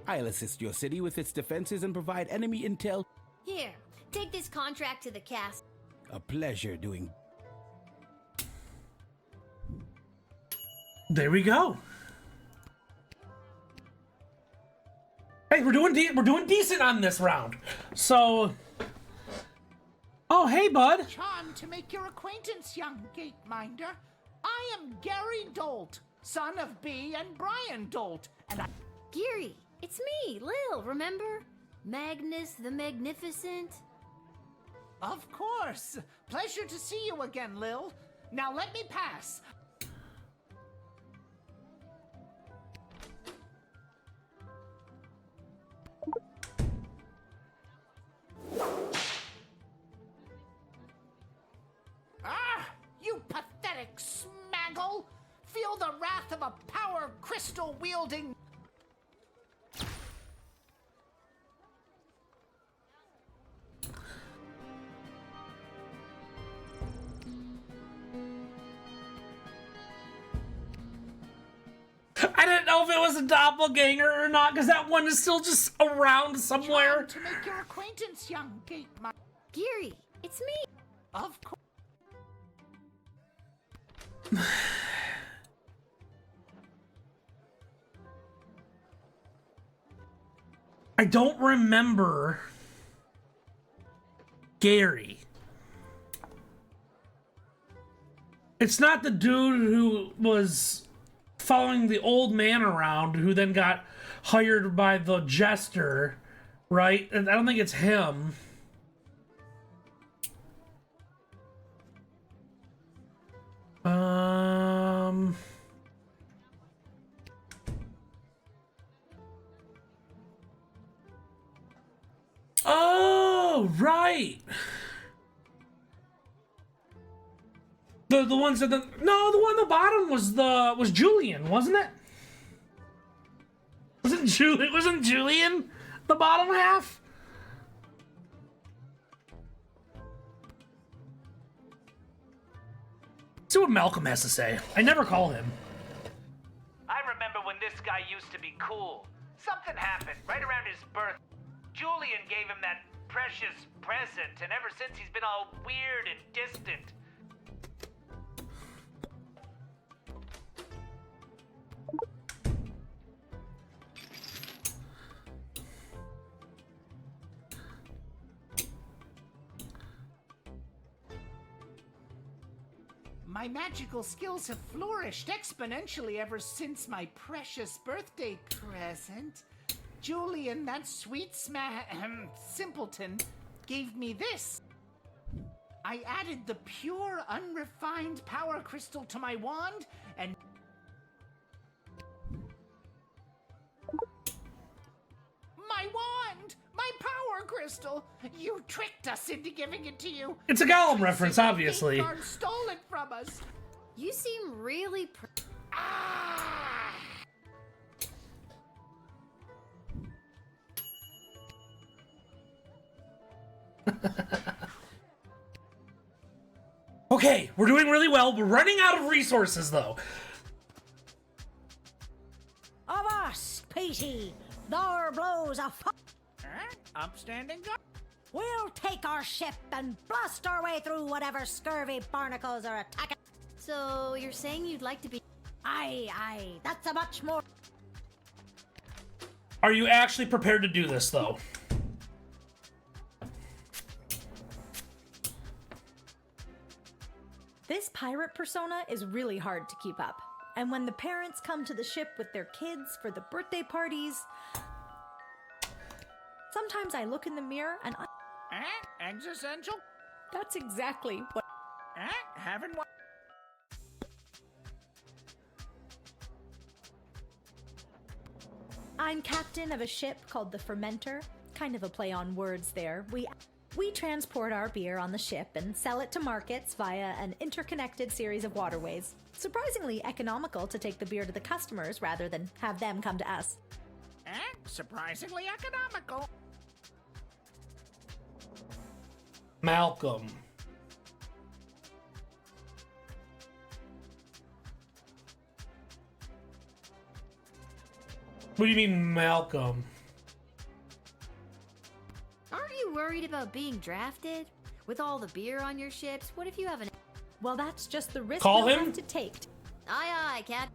I'll assist your city with its defenses and provide enemy intel. Here, take this contract to the cast. A pleasure doing... There we go. Hey, we're doing decent on this round. So... Oh, hey, bud. Charmed to make your acquaintance, young gateminder. I am Gary Dolt, son of Bee and Brian Dolt, and I... Geary, it's me, Lil, remember? Magnus the Magnificent. Of course. Pleasure to see you again, Lil. Now let me pass. Ah, you pathetic smaggle! Feel the wrath of a power crystal wielding... I didn't know if it was a doppelganger or not, because that one is still just around somewhere. Charmed to make your acquaintance, young gateminder. Geary, it's me. Of course. I don't remember Gary. It's not the dude who was following the old man around who then got hired by the jester, right? And I don't think it's him. Oh, right. The ones at the one on the bottom was Julian, wasn't it? Wasn't Julian the bottom half? Let's see what Malcolm has to say. I never call him. I remember when this guy used to be cool. Something happened right around his birth. Julian gave him that precious present, and ever since he's been all weird and distant. My magical skills have flourished exponentially ever since my precious birthday present. Julian, that sweet simpleton, gave me this. I added the pure, unrefined power crystal to my wand, and... My wand! My power crystal! You tricked us into giving it to you! It's a Gollum reference, obviously. Guard stole it from us! You seem really Okay, we're doing really well. We're running out of resources, though. Avast, Petey! There blows a Upstanding guard. We'll take our ship and blast our way through whatever scurvy barnacles are attacking. So, you're saying you'd like to be... Aye, that's a much more... Are you actually prepared to do this, though? This pirate persona is really hard to keep up. And when the parents come to the ship with their kids for the birthday parties... Sometimes I look in the mirror and Existential? That's exactly what... Having one... I'm captain of a ship called the Fermenter. Kind of a play on words there. We transport our beer on the ship and sell it to markets via an interconnected series of waterways. Surprisingly economical to take the beer to the customers rather than have them come to us. Surprisingly economical. Malcolm. What do you mean, Malcolm? Aren't you worried about being drafted? With all the beer on your ships, what if you have an... Well, that's just the risk Call we'll him? have to take. Aye, Cap.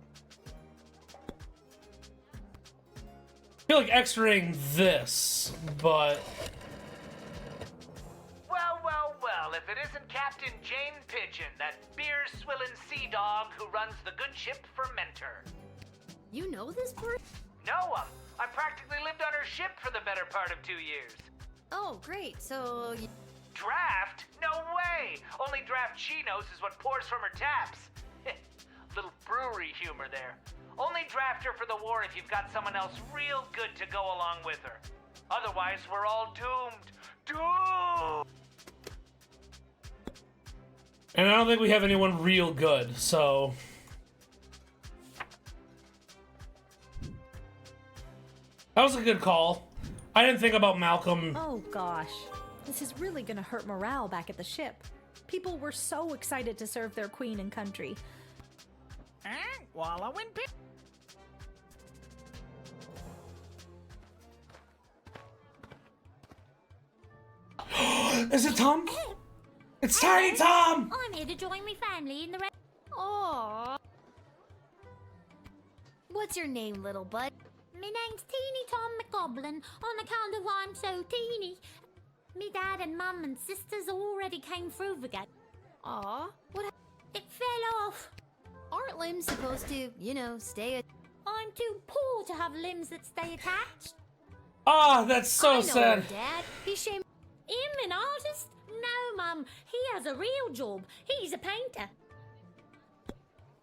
I feel like extraing this, but... Well, if it isn't Captain Jane Pigeon, that beer-swilling sea dog who runs the good ship Fermenter. You know this person? Know him. I practically lived on her ship for the better part of 2 years. Oh, great. So... Draft? No way! Only draft she knows is what pours from her taps. Little brewery humor there. Only draft her for the war if you've got someone else real good to go along with her. Otherwise, we're all doomed. Doomed! And I don't think we have anyone real good, so... That was a good call. I didn't think about Malcolm. Oh gosh, this is really gonna hurt morale back at the ship. People were so excited to serve their queen and country. Wallow in pit. Is it Tom? It's Tiny Tom! I'm here to join my family in the red. Aww. What's your name, little bud? My name's Teeny Tom McGoblin, on account of I'm so teeny. Me dad and mum and sisters already came through the gate. Aw, what It fell off. Aren't limbs supposed to, you know, stay... I'm too poor to have limbs that stay attached. Ah, that's so I know sad. her, Dad. He's shame... Him an artist? No, Mum. He has a real job. He's a painter.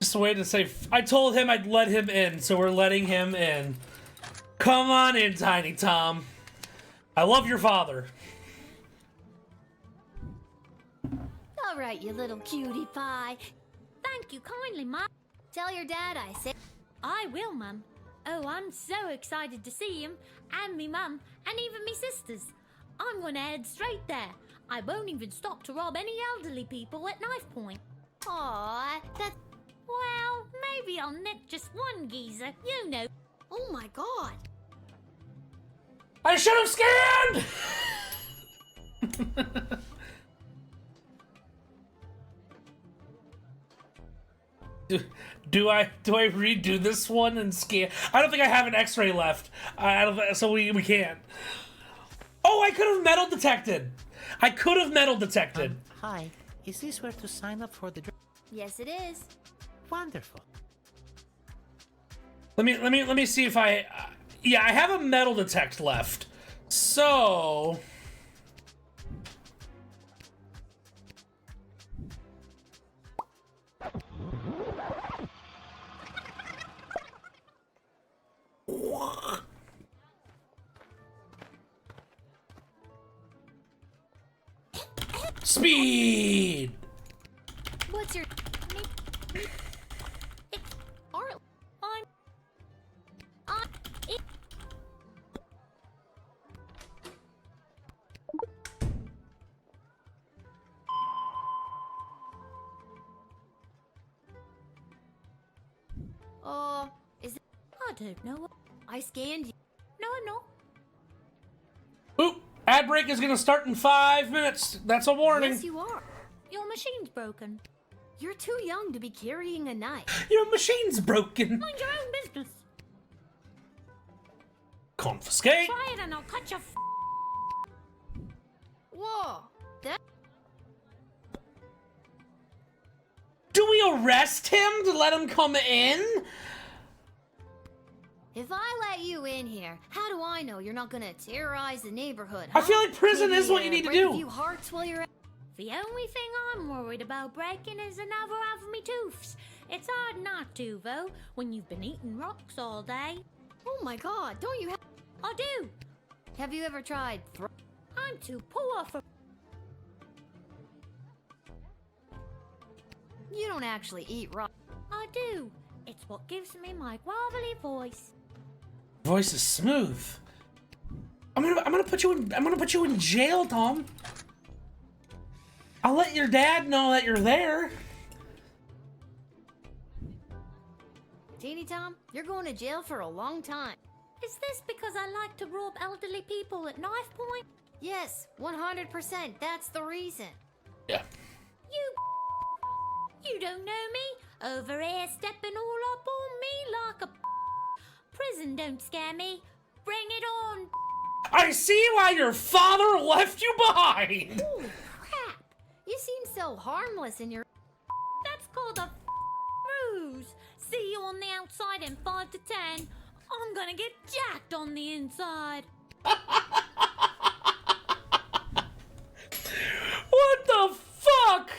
Just a way to say... I told him I'd let him in, so we're letting him in. Come on in, Tiny Tom. I love your father. All right, you little cutie pie. Thank you kindly, Mum. Tell your dad I said... I will, Mum. Oh, I'm so excited to see him, and me mum, and even me sisters. I'm gonna head straight there. I won't even stop to rob any elderly people at knife point. Aw, that's... Well, maybe I'll nick just one geezer, you know. Oh my god. I should have scanned! Do I redo this one and scan? I don't think I have an X-ray left. I don't. So we can't. Oh, I could have metal detected. I could have metal detected. Hi, is this where to sign up for the Yes, it is. Wonderful. Let me see if I. Yeah, I have a metal detect left. So. Speed. What's your... is it... I don't know. I scanned you. No, I'm not. Oop! Ad break is gonna start in 5 minutes. That's a warning. Yes, you are. Your machine's broken. You're too young to be carrying a knife. Your machine's broken. Mind your own business. Confiscate. Try it and I'll cut your Whoa. That... Do we arrest him to let him come in? If I let you in here, how do I know you're not gonna terrorize the neighborhood? I feel like prison is what you need to break do. A few hearts while you're at... The only thing I'm worried about breaking is another of me tooths. It's hard not to, though, when you've been eating rocks all day. Oh my god, don't you have... I do. Have you ever tried... I'm too poor for... You don't actually eat rock. I do. It's what gives me my gravelly voice. Voice is smooth. I'm gonna put you in jail, Tom. I'll let your dad know that you're there. Teeny Tom, you're going to jail for a long time. Is this because I like to rob elderly people at knife point? Yes, 100%. That's the reason. Yeah. You don't know me? Over here stepping all up on me like a... Prison don't scare me. Bring it on. I see why your father left you behind. Holy crap. You seem so harmless in your... That's called a ruse. See you on the outside in 5 to 10. I'm gonna get jacked on the inside. What the fuck?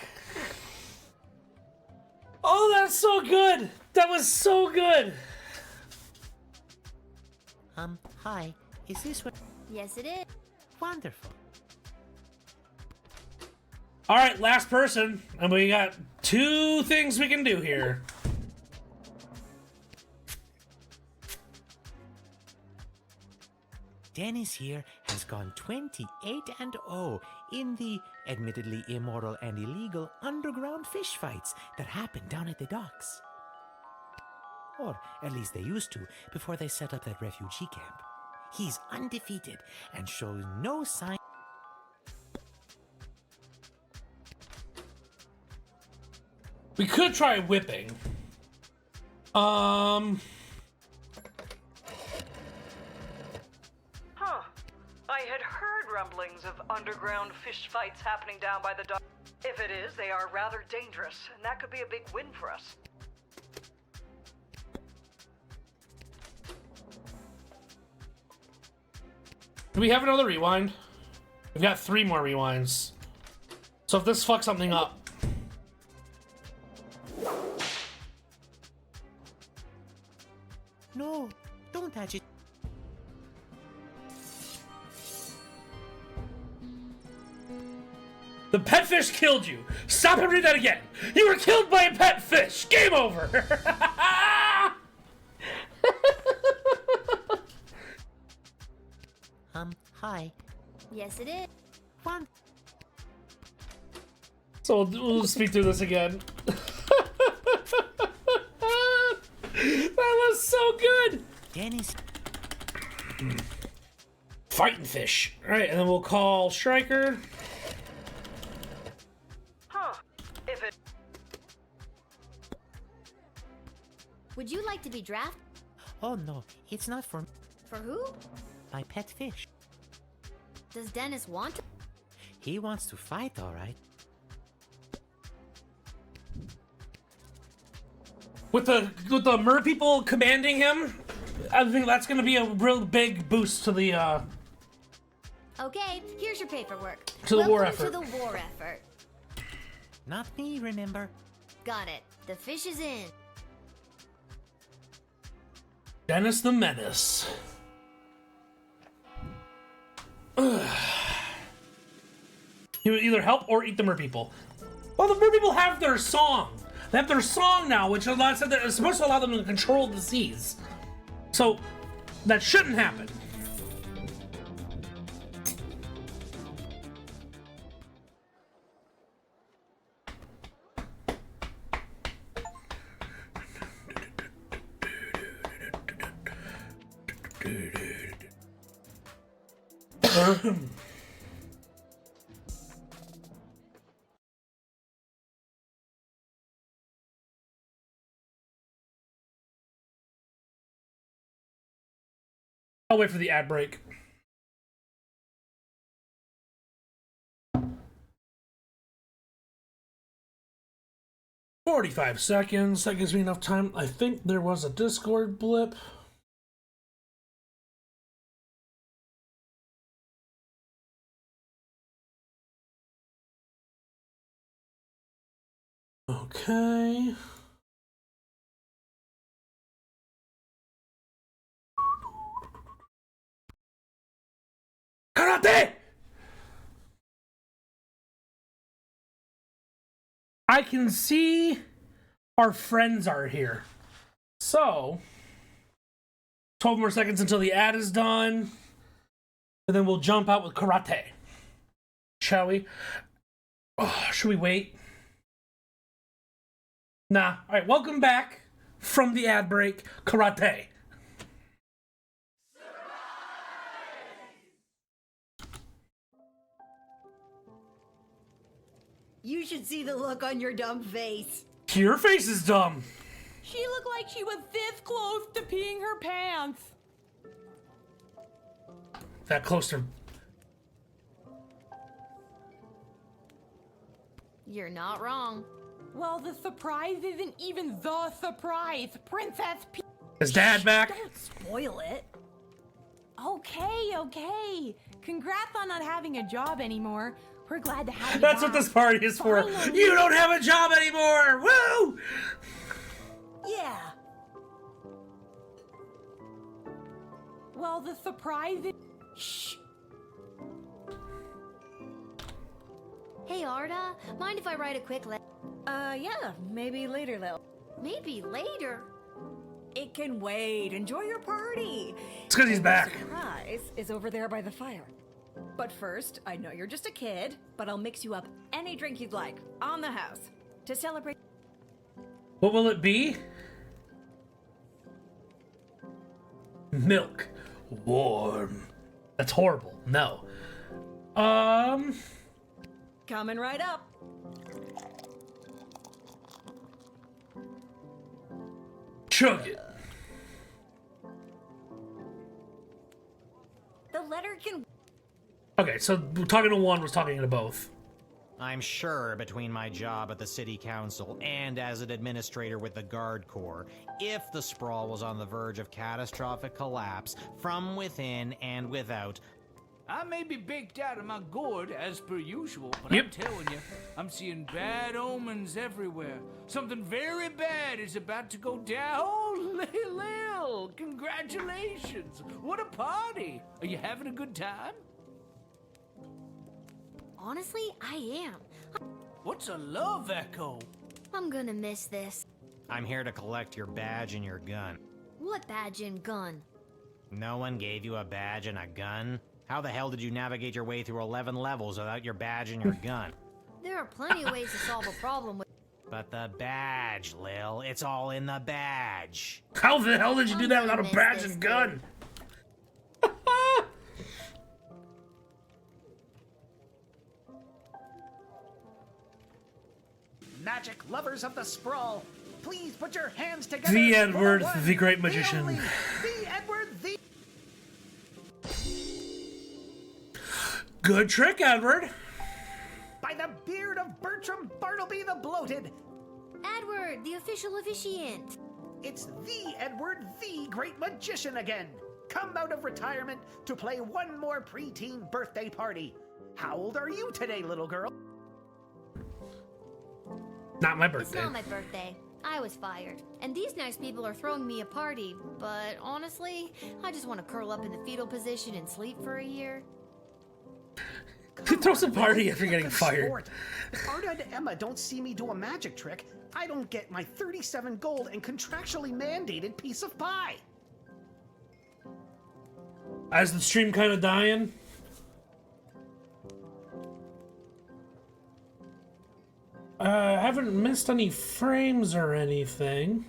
Oh, that's so good. That was so good. Hi, is this what... Yes, it is. Wonderful. All right, last person, and we got 2 things we can do here. Dennis here has gone 28-0 in the admittedly immoral and illegal underground fish fights that happen down at the docks. Or at least they used to before they set up that refugee camp. He's undefeated and shows no sign. We could try whipping. Huh. I had heard rumblings of underground fish fights happening down by the dock. If it is, they are rather dangerous, and that could be a big win for us. Do we have another rewind? We've got 3 more rewinds. So if this fucks something up... No, don't touch it. The pet fish killed you. Stop and read that again. You were killed by a pet fish. Game over. Hi. Yes, it is. Fun. So we'll speak through this again. That was so good. Dennis. Fighting fish. All right, and then we'll call Striker. Would you like to be drafted? Oh no, it's not for For who? my pet fish. Does Dennis want to? He wants to fight, all right. With the mer people commanding him, I think that's gonna be a real big boost to the Okay, here's your paperwork. To the war Welcome effort. To the war effort. Not me, remember? Got it. The fish is in. Dennis the Menace. He would either help or eat the mer people. Well, the mer people have their song. They have their song now, which said that it's supposed to allow them to control the seas. So that shouldn't happen. I'll wait for the ad break. $45. That gives me enough time. I think there was a Discord blip. Okay. Karate! I can see our friends are here. So, 12 more seconds until the ad is done. And then we'll jump out with karate. Shall we? Oh, should we wait? Nah. Alright, welcome back from the ad break. Karate. You should see the look on your dumb face. Your face is dumb. She looked like she was this close to peeing her pants. That close to... You're not wrong. Well, the surprise isn't even the surprise. Princess P... Is Dad back? Don't spoil it. Okay. Congrats on not having a job anymore. We're glad to have you That's back. what this party is for. Finally. You don't have a job anymore! Woo! Yeah. Well, the surprise is... Shh. Hey, Arda, mind if I write a quick letter? Yeah, maybe later, Lil. Maybe later? It can wait. Enjoy your party. It's because he's back. The surprise is over there by the fire. But first, I know you're just a kid, but I'll mix you up any drink you'd like on the house to celebrate. What will it be? Milk. Warm. That's horrible. No. Coming right up. Chug it. The letter can... Okay, so talking to one was talking to both. I'm sure between my job at the city council and as an administrator with the Guard Corps, if the sprawl was on the verge of catastrophic collapse from within and without, I may be baked out of my gourd as per usual, but Yep. I'm telling you, I'm seeing bad omens everywhere. Something very bad is about to go down. Oh, Lil, congratulations! What a party! Are you having a good time? Honestly, I am. What's a love echo? I'm gonna miss this. I'm here to collect your badge and your gun. What badge and gun? No one gave you a badge and a gun? How the hell did you navigate your way through 11 levels without your badge and your gun? There are plenty of ways to solve a problem with... But the badge, Lil. It's all in the badge. How the hell did you do that without a badge and gun? Magic lovers of the sprawl, please put your hands together. The for Edward, one, the great magician. only, the Edward, the... Good trick, Edward. By the beard of Bertram Bartleby the Bloated. Edward, the official officiant. It's the Edward, the great magician again. Come out of retirement to play one more preteen birthday party. How old are you today, little girl? Not my It's birthday. not my birthday. I was fired. And these nice people are throwing me a party. But honestly, I just want to curl up in the fetal position and sleep for a year. Who throws a party after getting fired? Sport. If Arda and Emma don't see me do a magic trick, I don't get my 37 gold and contractually mandated piece of pie. Is the stream kind of dying? I haven't missed any frames or anything.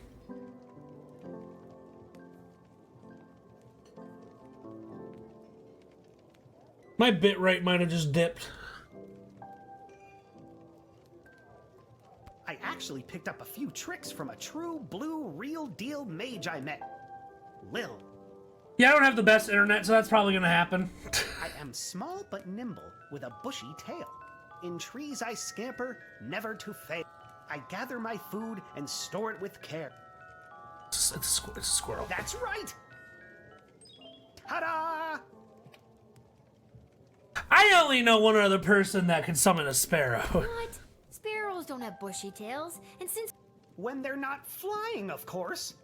My bitrate might have just dipped. I actually picked up a few tricks from a true blue real deal mage I met. Lil. Yeah, I don't have the best internet, so that's probably gonna happen. I am small but nimble with a bushy tail. In trees I scamper, never to fail. I gather my food and store it with care. It's a squirrel. That's right! Ta-da! I only know one other person that can summon a sparrow. What? Sparrows don't have bushy tails. And since... When they're not flying, of course.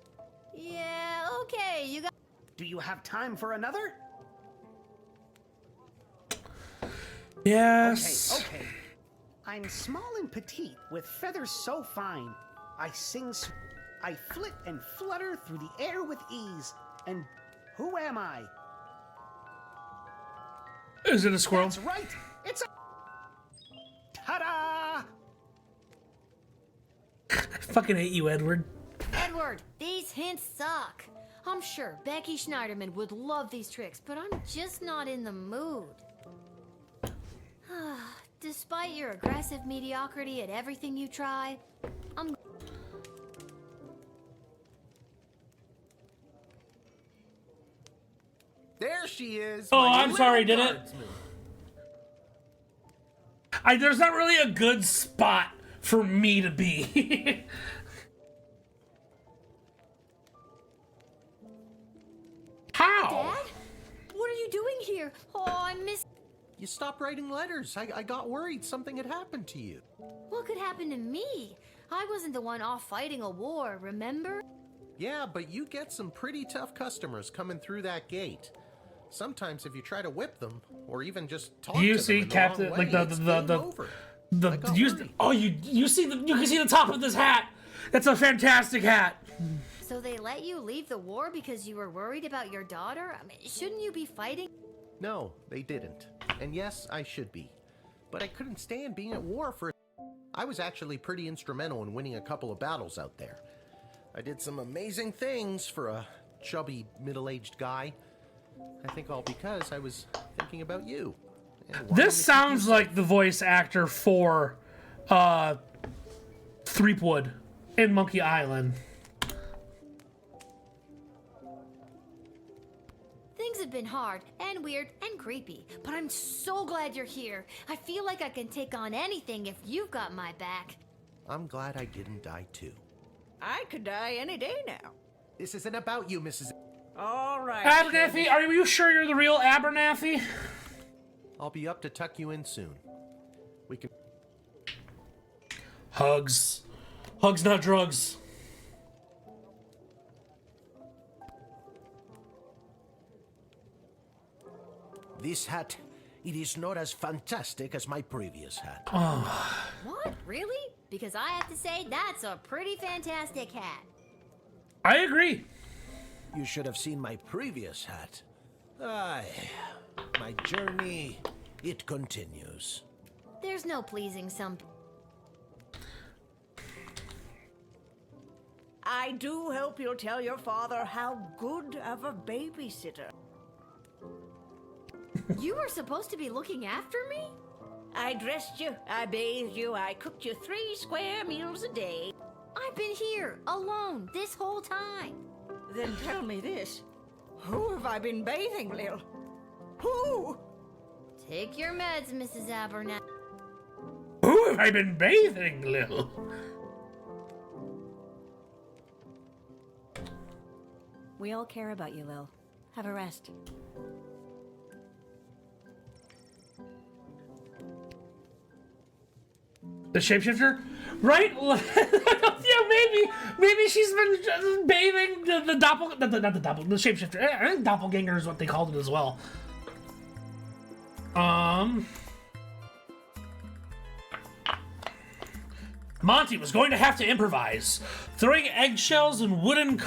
Yeah, okay, you got... Do you have time for another? Yes. Okay. I'm small and petite, with feathers so fine. I sing, I flit and flutter through the air with ease. And who am I? Is it a squirrel? That's right. It's a... Ta-da! I fucking hate you, Edward. Edward, these hints suck. I'm sure Becky Schneiderman would love these tricks, but I'm just not in the mood. Despite your aggressive mediocrity at everything you try, I'm... There she is. Oh, my I'm sorry, Lil did it? Guardsman. There's not really a good spot for me to be. How? Dad? What are you doing here? Oh, I miss... You stopped writing letters. I got worried something had happened to you. What could happen to me? I wasn't the one off fighting a war, remember? Yeah, but you get some pretty tough customers coming through that gate. Sometimes if you try to whip them, or even just talk You to see, them in the Captain, wrong like way, it's game over. you see the top of this hat. That's a fantastic hat. So they let you leave the war because you were worried about your daughter? I mean, shouldn't you be fighting? No, they didn't. And yes, I should be. But I couldn't stand being at war for... I was actually pretty instrumental in winning a couple of battles out there. I did some amazing things for a chubby, middle-aged guy. I think all because I was thinking about you. This sounds like the voice actor for Threepwood in Monkey Island. Things have been hard and weird and creepy, but I'm so glad you're here. I feel like I can take on anything if you've got my back. I'm glad I didn't die too. I could die any day now. This isn't about you, Mrs. All right. Abernathy, are you sure you're the real Abernathy? I'll be up to tuck you in soon. We can... Hugs. Hugs, not drugs. This hat, it is not as fantastic as my previous hat. What? Really? Because I have to say, that's a pretty fantastic hat. I agree. You should have seen my previous hat. Aye, my journey, it continues. There's no pleasing some... I do hope you'll tell your father how good of a babysitter. You were supposed to be looking after me? I dressed you, I bathed you, I cooked you 3 square meals a day. I've been here, alone, this whole time. Then tell me this. Who have I been bathing, Lil? Who? Take your meds, Mrs. Abernathy. Who have I been bathing, Lil? We all care about you, Lil. Have a rest. The shapeshifter? Right? Yeah, maybe she's been bathing the shapeshifter. I think doppelganger is what they called it as well. Monty was going to have to improvise, throwing eggshells and wooden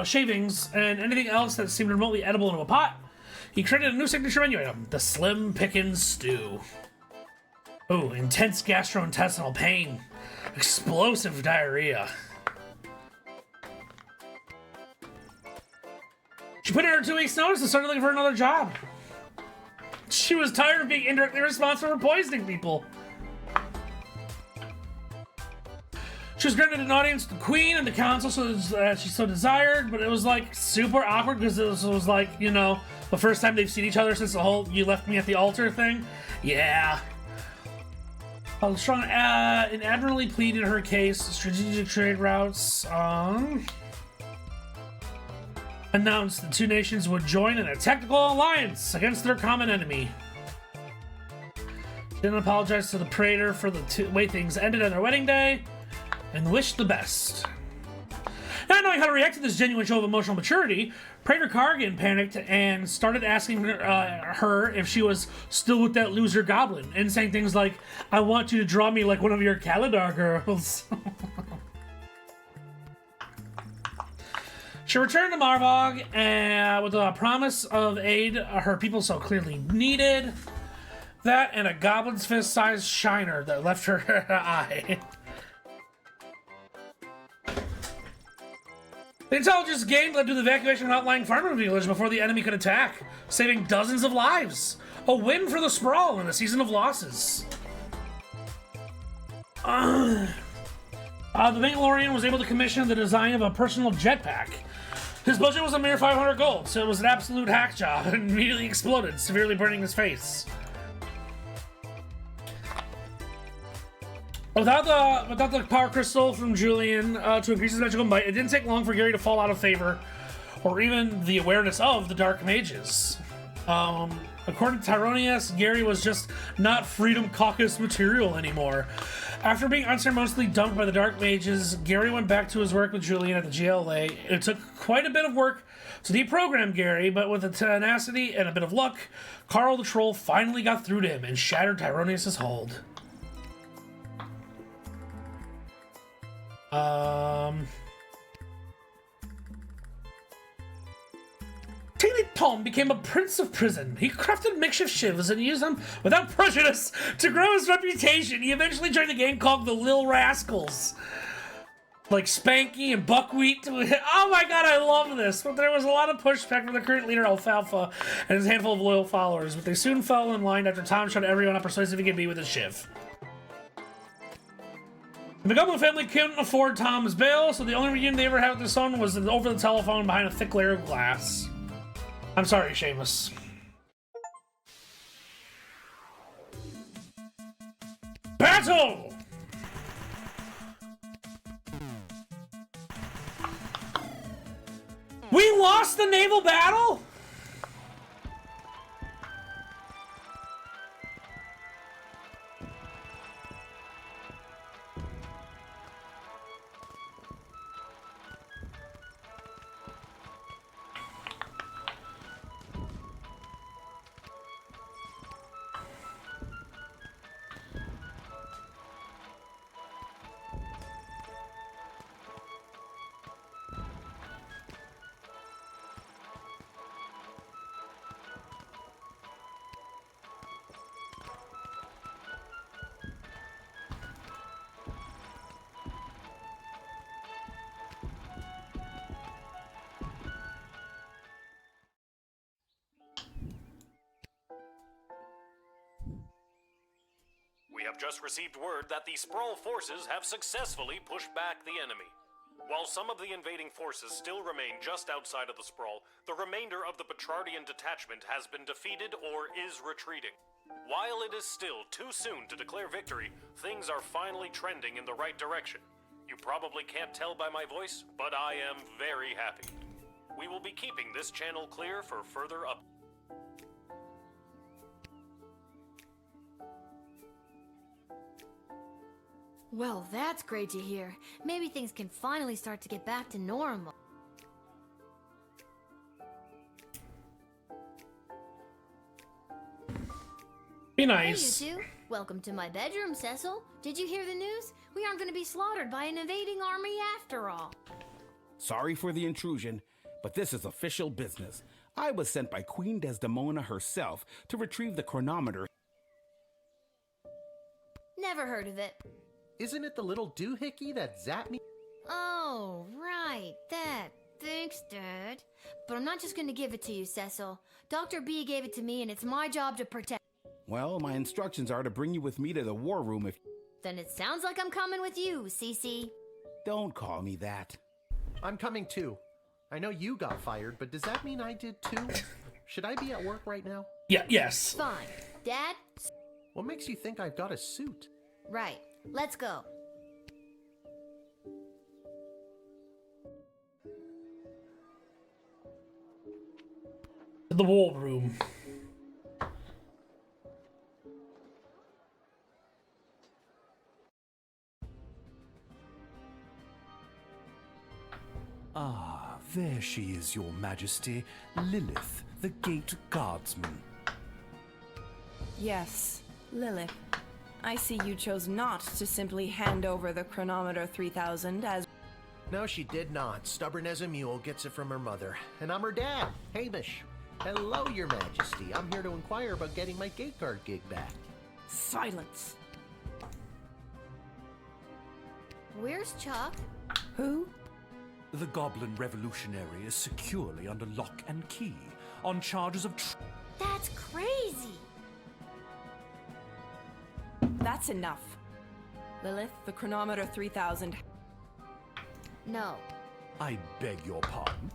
shavings and anything else that seemed remotely edible into a pot. He created a new signature menu item, the Slim Pickens Stew. Oh, intense gastrointestinal pain, explosive diarrhea. She put in her 2 weeks' notice and started looking for another job. She was tired of being indirectly responsible for poisoning people. She was granted an audience with the Queen and the Council, so she so desired, but it was like super awkward because it was like, you know, the first time they've seen each other since the whole "you left me at the altar" thing. Yeah. Strong and admirably pleaded her case. Strategic trade routes. Announced the two nations would join in a technical alliance against their common enemy. Didn't apologize to the Praetor for the way things ended on their wedding day, and wished the best. Not knowing how to react to this genuine show of emotional maturity, Praetor Kargan panicked and started asking her if she was still with that loser goblin, and saying things like, "I want you to draw me like one of your Kaladar girls." She returned to Marvog with a promise of aid her people so clearly needed. That and a goblin's fist-sized shiner that left her eye. The intelligence gained led to the evacuation of an outlying farming village before the enemy could attack, saving dozens of lives. A win for the Sprawl in a season of losses. The Mandalorian was able to commission the design of a personal jetpack. His budget was a mere 500 gold, so it was an absolute hack job and immediately exploded, severely burning his face. Without the power crystal from Julian to increase his magical might, it didn't take long for Gary to fall out of favor, or even the awareness of the Dark Mages. According to Tyronius, Gary was just not Freedom Caucus material anymore. After being unceremoniously dumped by the Dark Mages, Gary went back to his work with Julian at the GLA. It took quite a bit of work to deprogram Gary, but with the tenacity and a bit of luck, Carl the Troll finally got through to him and shattered Tyronius' hold. Teeny Tom became a prince of prison. He crafted makeshift shivs and used them without prejudice to grow his reputation. He eventually joined a gang called the Lil Rascals. Like Spanky and Buckwheat. Oh my god, I love this. But there was a lot of pushback from the current leader, Alfalfa, and his handful of loyal followers, but they soon fell in line after Tom showed everyone how persuasive he could be with his shiv. The Goblin family couldn't afford Tom's bail, so the only reunion they ever had with their son was over the telephone behind a thick layer of glass. I'm sorry, Seamus. Battle! We lost the naval battle? have just received word that the Sprawl forces have successfully pushed back the enemy. While some of the invading forces still remain just outside of the Sprawl, the remainder of the Petrardian detachment has been defeated or is retreating. While it is still too soon to declare victory, things are finally trending in the right direction. You probably can't tell by my voice, but I am very happy. We will be keeping this channel clear for further up. Well, that's great to hear. Maybe things can finally start to get back to normal. Be nice. Hey, you two. Welcome to my bedroom, Cecil. Did you hear the news? We aren't going to be slaughtered by an invading army after all. Sorry for the intrusion, but this is official business. I was sent by Queen Desdemona herself to retrieve the chronometer. Never heard of it. Isn't it the little doohickey that zapped me? Oh, right, that. Thanks, Dad. But I'm not just gonna give it to you, Cecil. Dr. B gave it to me, and it's my job to protect. Well, my instructions are to bring you with me to the war room if... Then it sounds like I'm coming with you, Cece. Don't call me that. I'm coming too. I know you got fired, but does that mean I did too? Should I be at work right now? Yes. Fine. Dad? What makes you think I've got a suit? Right. Let's go. The war room. Ah, there she is, Your Majesty. Lilith, the Gate Guardsman. Yes, Lilith. I see you chose not to simply hand over the chronometer 3000 as... No, she did not. Stubborn as a mule, gets it from her mother. And I'm her dad, Hamish. Hello, Your Majesty. I'm here to inquire about getting my gate guard gig back. Silence. Where's Chuck? Who? The Goblin Revolutionary is securely under lock and key on charges of That's crazy! That's enough. Lilith, the chronometer 3000... No. I beg your pardon?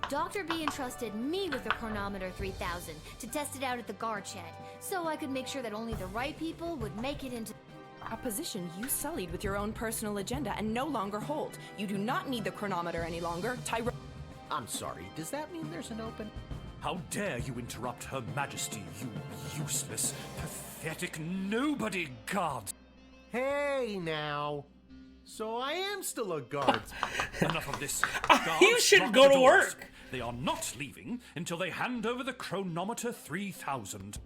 Dr. B entrusted me with the chronometer 3000 to test it out at the guard shed, so I could make sure that only the right people would make it into... A position you sullied with your own personal agenda and no longer hold. You do not need the chronometer any longer. I'm sorry, does that mean there's an open... How dare you interrupt Her Majesty, you useless, pathetic nobody guard! Hey, now! So I am still a guard. Enough of this. You should go to work! They are not leaving until they hand over the chronometer 3000.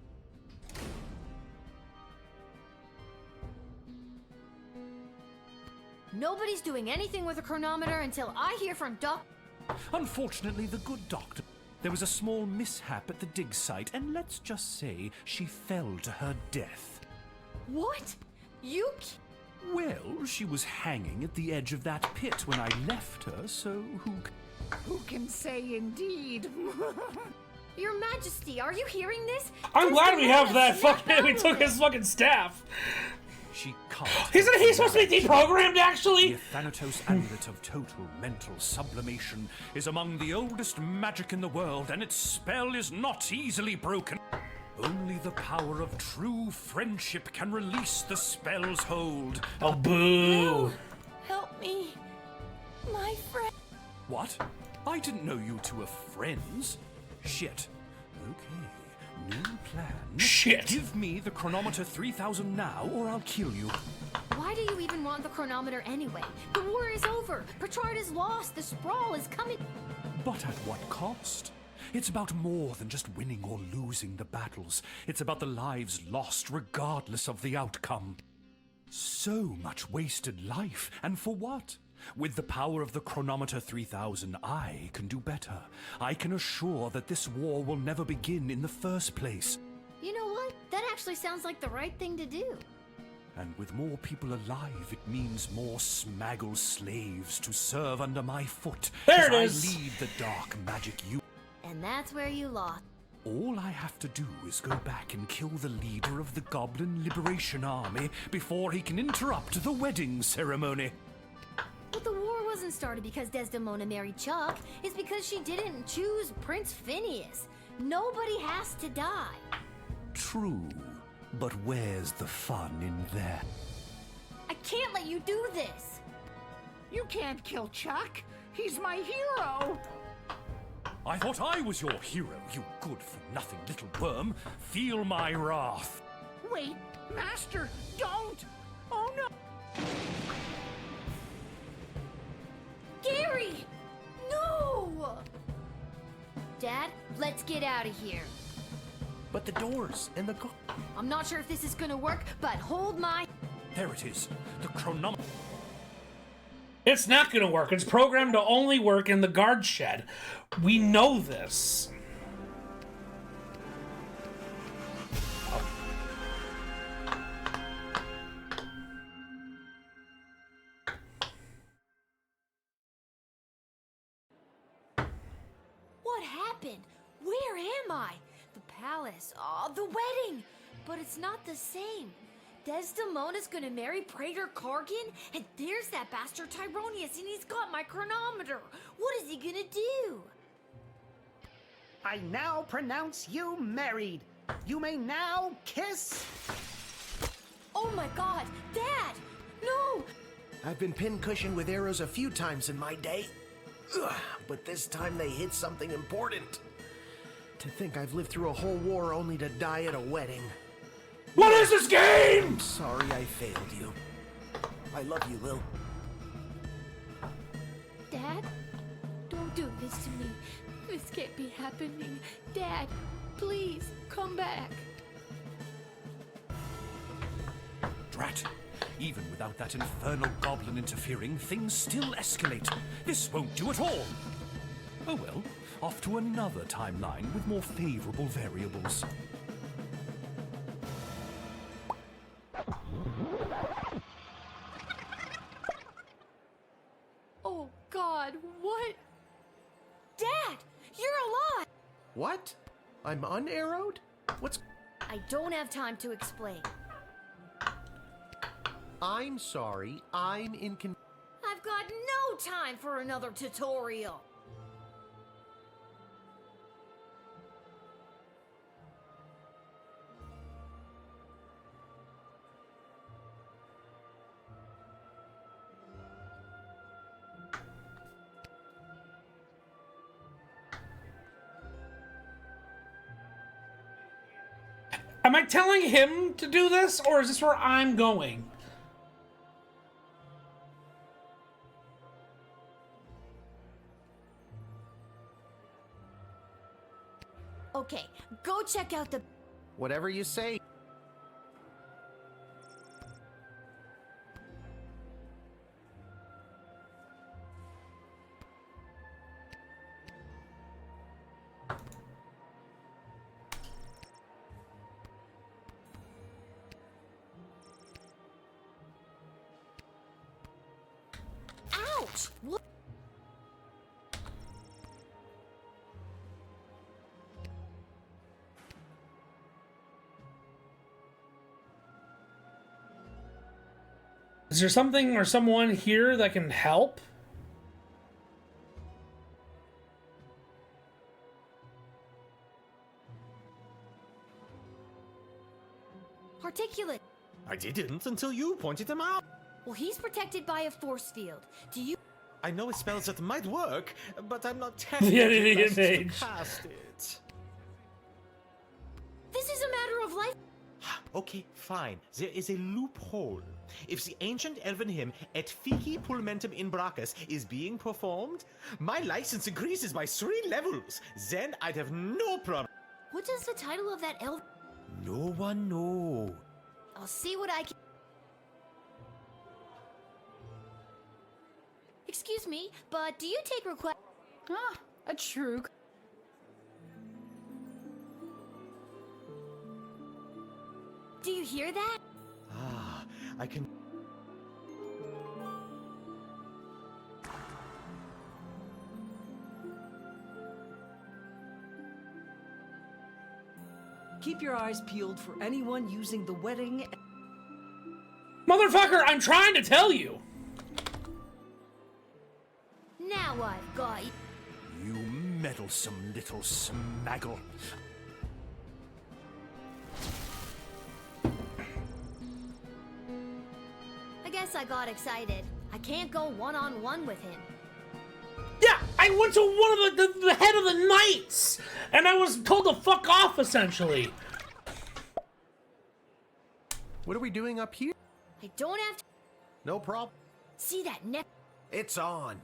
Nobody's doing anything with a chronometer until I hear from Doc... Unfortunately, the good doctor... There was a small mishap at the dig site, and let's just say she fell to her death. What? You... Well, she was hanging at the edge of that pit when I left her, so Who can say indeed? Your Majesty, are you hearing this? I'm glad we have that fucking... We took his fucking staff. She can't. Isn't he supposed to be deprogrammed, actually? The Thanatos Amulet of Total Mental Sublimation is among the oldest magic in the world, and its spell is not easily broken. Only the power of true friendship can release the spell's hold. Oh, boo! Help me. My friend... What? I didn't know you two were friends. Shit. Okay. New plan. Shit. Give me the chronometer 3000 now, or I'll kill you. Why do you even want the chronometer anyway? The war is over. Petrard is lost. The Sprawl is coming. But at what cost? It's about more than just winning or losing the battles. It's about the lives lost regardless of the outcome. So much wasted life, and for what? With the power of the chronometer 3000, I can do better. I can assure that this war will never begin in the first place. You know what? That actually sounds like the right thing to do. And with more people alive, it means more smaggle slaves to serve under my foot. There as it is. I lead the dark magic you. And that's where you lost. All I have to do is go back and kill the leader of the Goblin Liberation Army before he can interrupt the wedding ceremony. But the war wasn't started because Desdemona married Chuck. It's because she didn't choose Prince Phineas. Nobody has to die. True, but where's the fun in that? I can't let you do this. You can't kill Chuck. He's my hero. I thought I was your hero, you good-for-nothing little worm. Feel my wrath. Wait, Master, don't! Oh no! Gary! No! Dad, let's get out of here. But the doors and the... I'm not sure if this is gonna work, but hold my... There it is, the chronometer. It's not gonna work. It's programmed to only work in the guard shed. We know this. What happened? Where am I? The palace. Oh, the wedding! But it's not the same. Desdemona's gonna marry Praetor Kargan, and there's that bastard Tyronius, and he's got my chronometer. What is he gonna do? I now pronounce you married. You may now kiss. Oh my god, Dad! No! I've been pincushioned with arrows a few times in my day. Ugh, but this time they hit something important. To think I've lived through a whole war only to die at a wedding. What is this game? I'm sorry I failed you. I love you, Lil. Dad? Don't do this to me. This can't be happening. Dad, please, come back. Drat. Even without that infernal goblin interfering, things still escalate. This won't do at all. Oh well, off to another timeline with more favorable variables. Oh God, what? Dad, you're alive! What? I'm unarrowed? What's... I don't have time to explain. I'm sorry, I'm I've got no time for another tutorial. Am I telling him to do this, or is this where I'm going? Okay, go check out the... Whatever you say. Ouch! What? Is there something or someone here that can help? Articulate. I didn't until you pointed them out. Well, he's protected by a force field. Do you... I know it spells that might work, but I'm not The technically editing licensed to image. cast it. This is a matter of life... Okay, fine. There is a loophole. If the ancient elven hymn Et Fici Pulmentum in Brachus is being performed, my license increases by 3 levels. Then I'd have no problem. What does the title of that elf... No one knows. I'll see what I can... Excuse me, but do you take request... Ah, a true... Do you hear that? Ah, I can... Keep your eyes peeled for anyone using the wedding. Motherfucker, I'm trying to tell you. Now I've got you. You meddlesome little smaggle. I guess I got excited. I can't go one-on-one with him. Yeah, I went to one of the head of the knights, and I was told to fuck off, essentially. What are we doing up here? I don't have to... No problem. See that neck? It's on.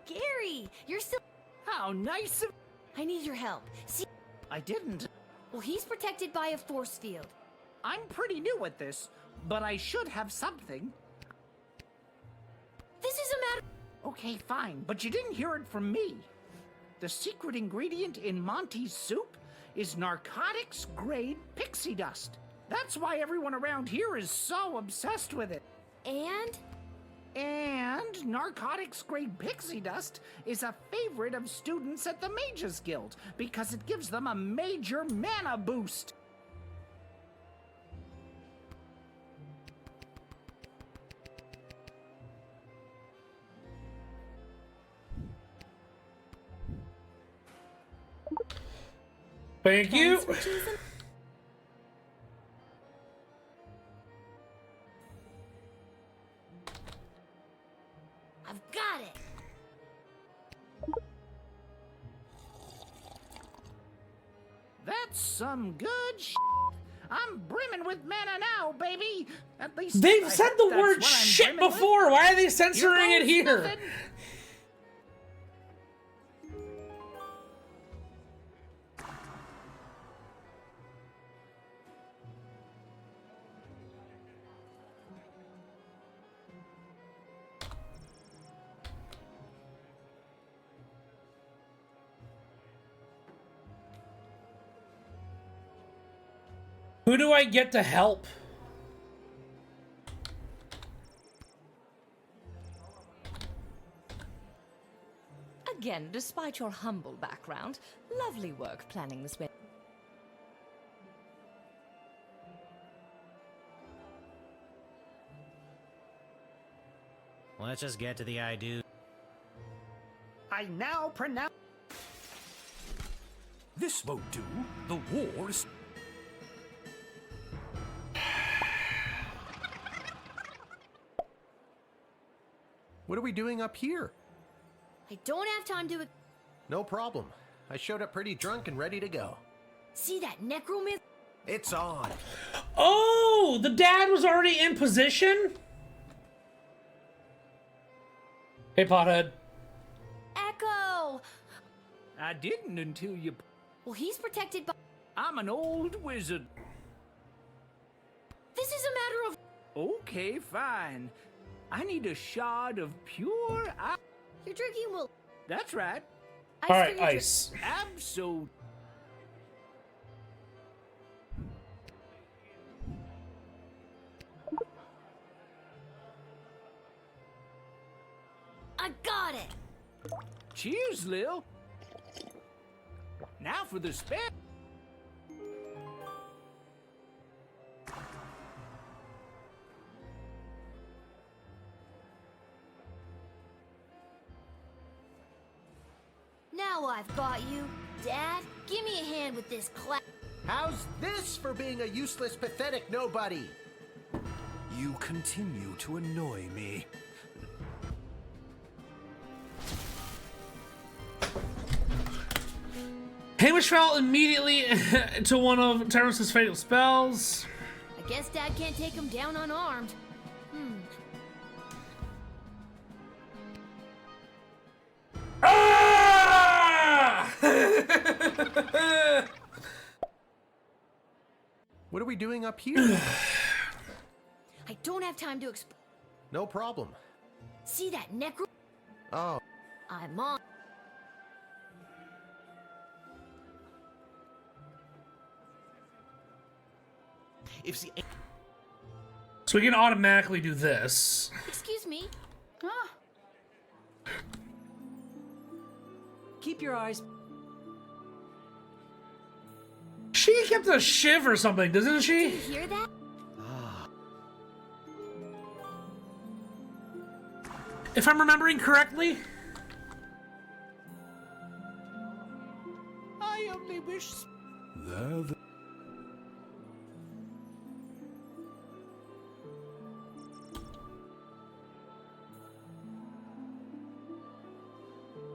Gary, you're still... How nice of... I need your help. See... I didn't. Well, he's protected by a force field. I'm pretty new at this, but I should have something. This is a matter... Okay, fine, but you didn't hear it from me. The secret ingredient in Monty's soup is narcotics-grade pixie dust. That's why everyone around here is so obsessed with it. And narcotics-grade pixie dust is a favorite of students at the Mages Guild because it gives them a major mana boost. Thank you. I've got it. That's some good sh**. I'm brimming with mana now, baby. At least They've I said hope the that's word what I'm shit brimming with. before. Why are they censoring it here? Nothing. Who do I get to help? Again, despite your humble background, lovely work planning this way. Let's just get to the I do. I now pronounce... This won't do. The war is... What are we doing up here? I don't have time to... No problem. I showed up pretty drunk and ready to go. See that necromancer? It's on. Oh, the dad was already in position? Hey, pothead. Echo! I didn't until you... Well, he's protected by... I'm an old wizard. This is a matter of... Okay, fine. I need a shard of pure ice. Your drinking will... That's right. All right, ice. Absolutely. I got it! Cheers, Lil. Now for the spare. Now I've got you. Dad, give me a hand with this clap. How's this for being a useless, pathetic nobody? You continue to annoy me. Hamish fell immediately to one of Terrence's fatal spells. I guess Dad can't take him down unarmed. What are we doing up here? I don't have time to explain. No problem. See that necro? Oh. I'm on. So we can automatically do this. Excuse me. Keep your eyes. She kept a shiv or something, doesn't she? Did you hear that? If I'm remembering correctly. I only wish. There.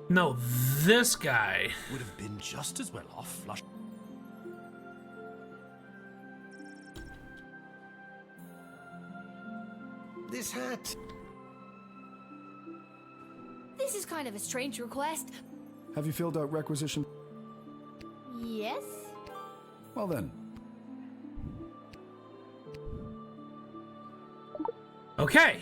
No, this guy would have been just as well off flush. This hat. This is kind of a strange request. Have you filled out requisition? Yes? Well then. Okay.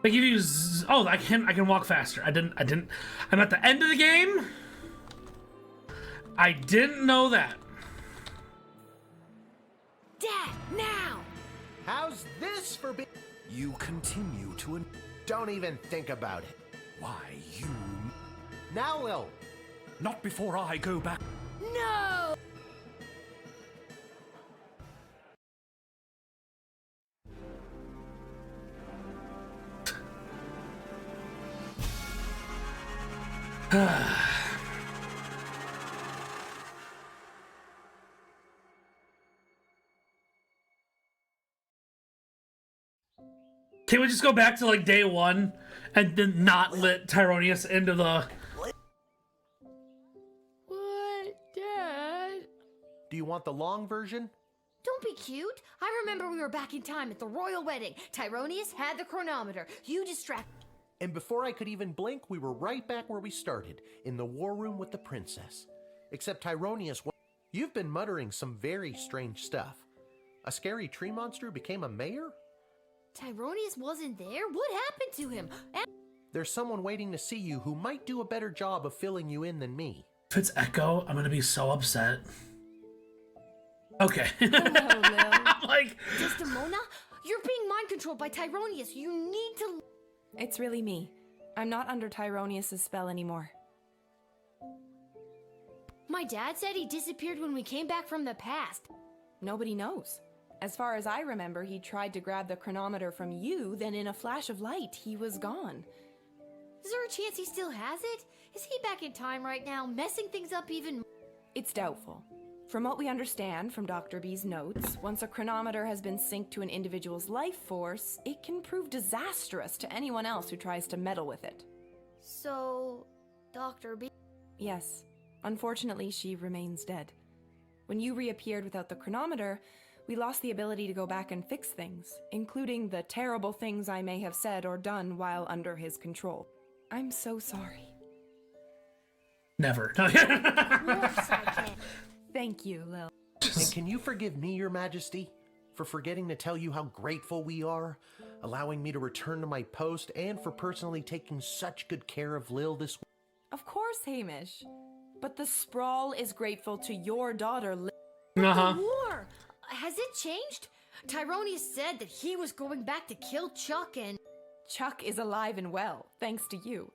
They give you oh, I can walk faster. I didn't I'm at the end of the game. I didn't know that. Dad, now. How's this for being? You continue to Don't even think about it. Why, you... Now, Lil. Not before I go back. No! Can we just go back to like day one and then not let Tyronius into the... What, Dad? Do you want the long version? Don't be cute. I remember we were back in time at the royal wedding. Tyronius had the chronometer. You distracted. And before I could even blink, we were right back where we started, in the war room with the princess. Except Tyronius... You've been muttering some very strange stuff. A scary tree monster became a mayor? Tyronius wasn't there? What happened to him? There's someone waiting to see you who might do a better job of filling you in than me. If it's Echo, I'm gonna be so upset. Okay. Hello, Lil. I'm like... Desdemona, you're being mind controlled by Tyronius. You need to... It's really me. I'm not under Tyronius' spell anymore. My dad said he disappeared when we came back from the past. Nobody knows. As far as I remember, he tried to grab the chronometer from you, then in a flash of light, he was gone. Is there a chance he still has it? Is he back in time right now, messing things up even more? It's doubtful. From what we understand from Dr. B's notes, once a chronometer has been synced to an individual's life force, it can prove disastrous to anyone else who tries to meddle with it. So, Dr. B... Yes. Unfortunately, she remains dead. When you reappeared without the chronometer, we lost the ability to go back and fix things, including the terrible things I may have said or done while under his control. I'm so sorry. Never. Thank you, Lil. And can you forgive me, Your Majesty, for forgetting to tell you how grateful we are, allowing me to return to my post, and for personally taking such good care of Lil this week? Of course, Hamish. But the Sprawl is grateful to your daughter, Lil. Uh-huh. The war! Has it changed? Tyronius said that he was going back to kill Chuck and... Chuck is alive and well, thanks to you.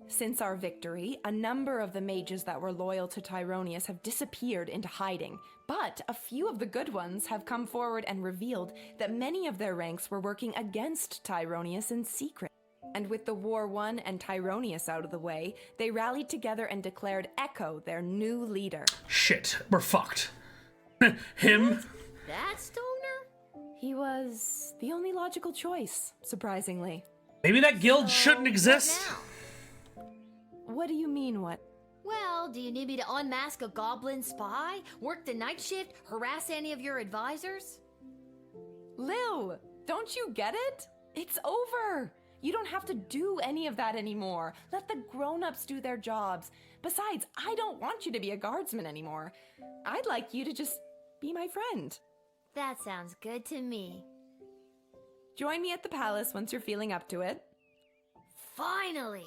Since our victory, a number of the mages that were loyal to Tyronius have disappeared into hiding, but a few of the good ones have come forward and revealed that many of their ranks were working against Tyronius in secret. And with the war won and Tyronius out of the way, they rallied together and declared Echo their new leader. Shit, we're fucked. Him? That stoner? He was the only logical choice, surprisingly. Maybe that guild shouldn't exist. What do you mean, what? Well, do you need me to unmask a goblin spy? Work the night shift? Harass any of your advisors? Lil, don't you get it? It's over. You don't have to do any of that anymore. Let the grown-ups do their jobs. Besides, I don't want you to be a guardsman anymore. I'd like you to just be my friend. That sounds good to me. Join me at the palace once you're feeling up to it. Finally!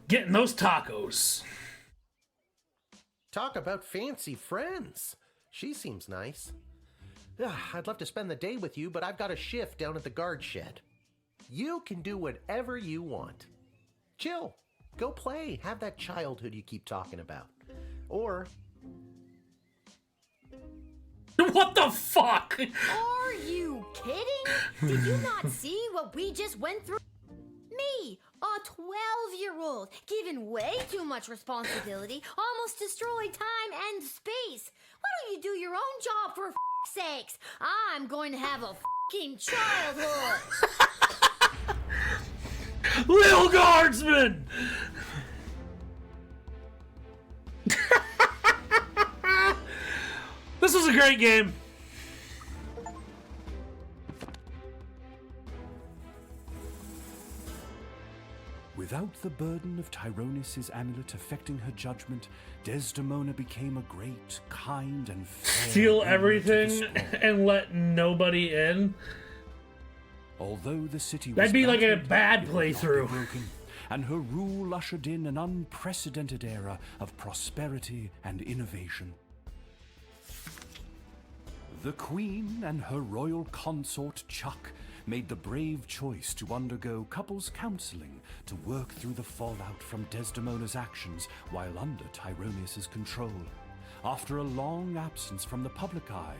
Getting those tacos. Talk about fancy friends. She seems nice. I'd love to spend the day with you, but I've got a shift down at the guard shed. You can do whatever you want. Chill. Go play. Have that childhood you keep talking about. Or... What the fuck? Are you kidding? Did you not see what we just went through? Me, a 12-year-old, given way too much responsibility, almost destroyed time and space. Why don't you do your own job for f***'s sakes? I'm going to have a f***ing childhood. Lil Guardsman! This was a great game. Without the burden of Tyronis' amulet affecting her judgment, Desdemona became a great, kind, and fair Steal woman to everything the sprawl. and let nobody in. Although the city was That'd be like a battered, bad it would not be playthrough. broken, and her rule ushered in an unprecedented era of prosperity and innovation. The Queen and her royal consort Chuck made the brave choice to undergo couples counseling to work through the fallout from Desdemona's actions while under Tyronis' control. After a long absence from the public eye,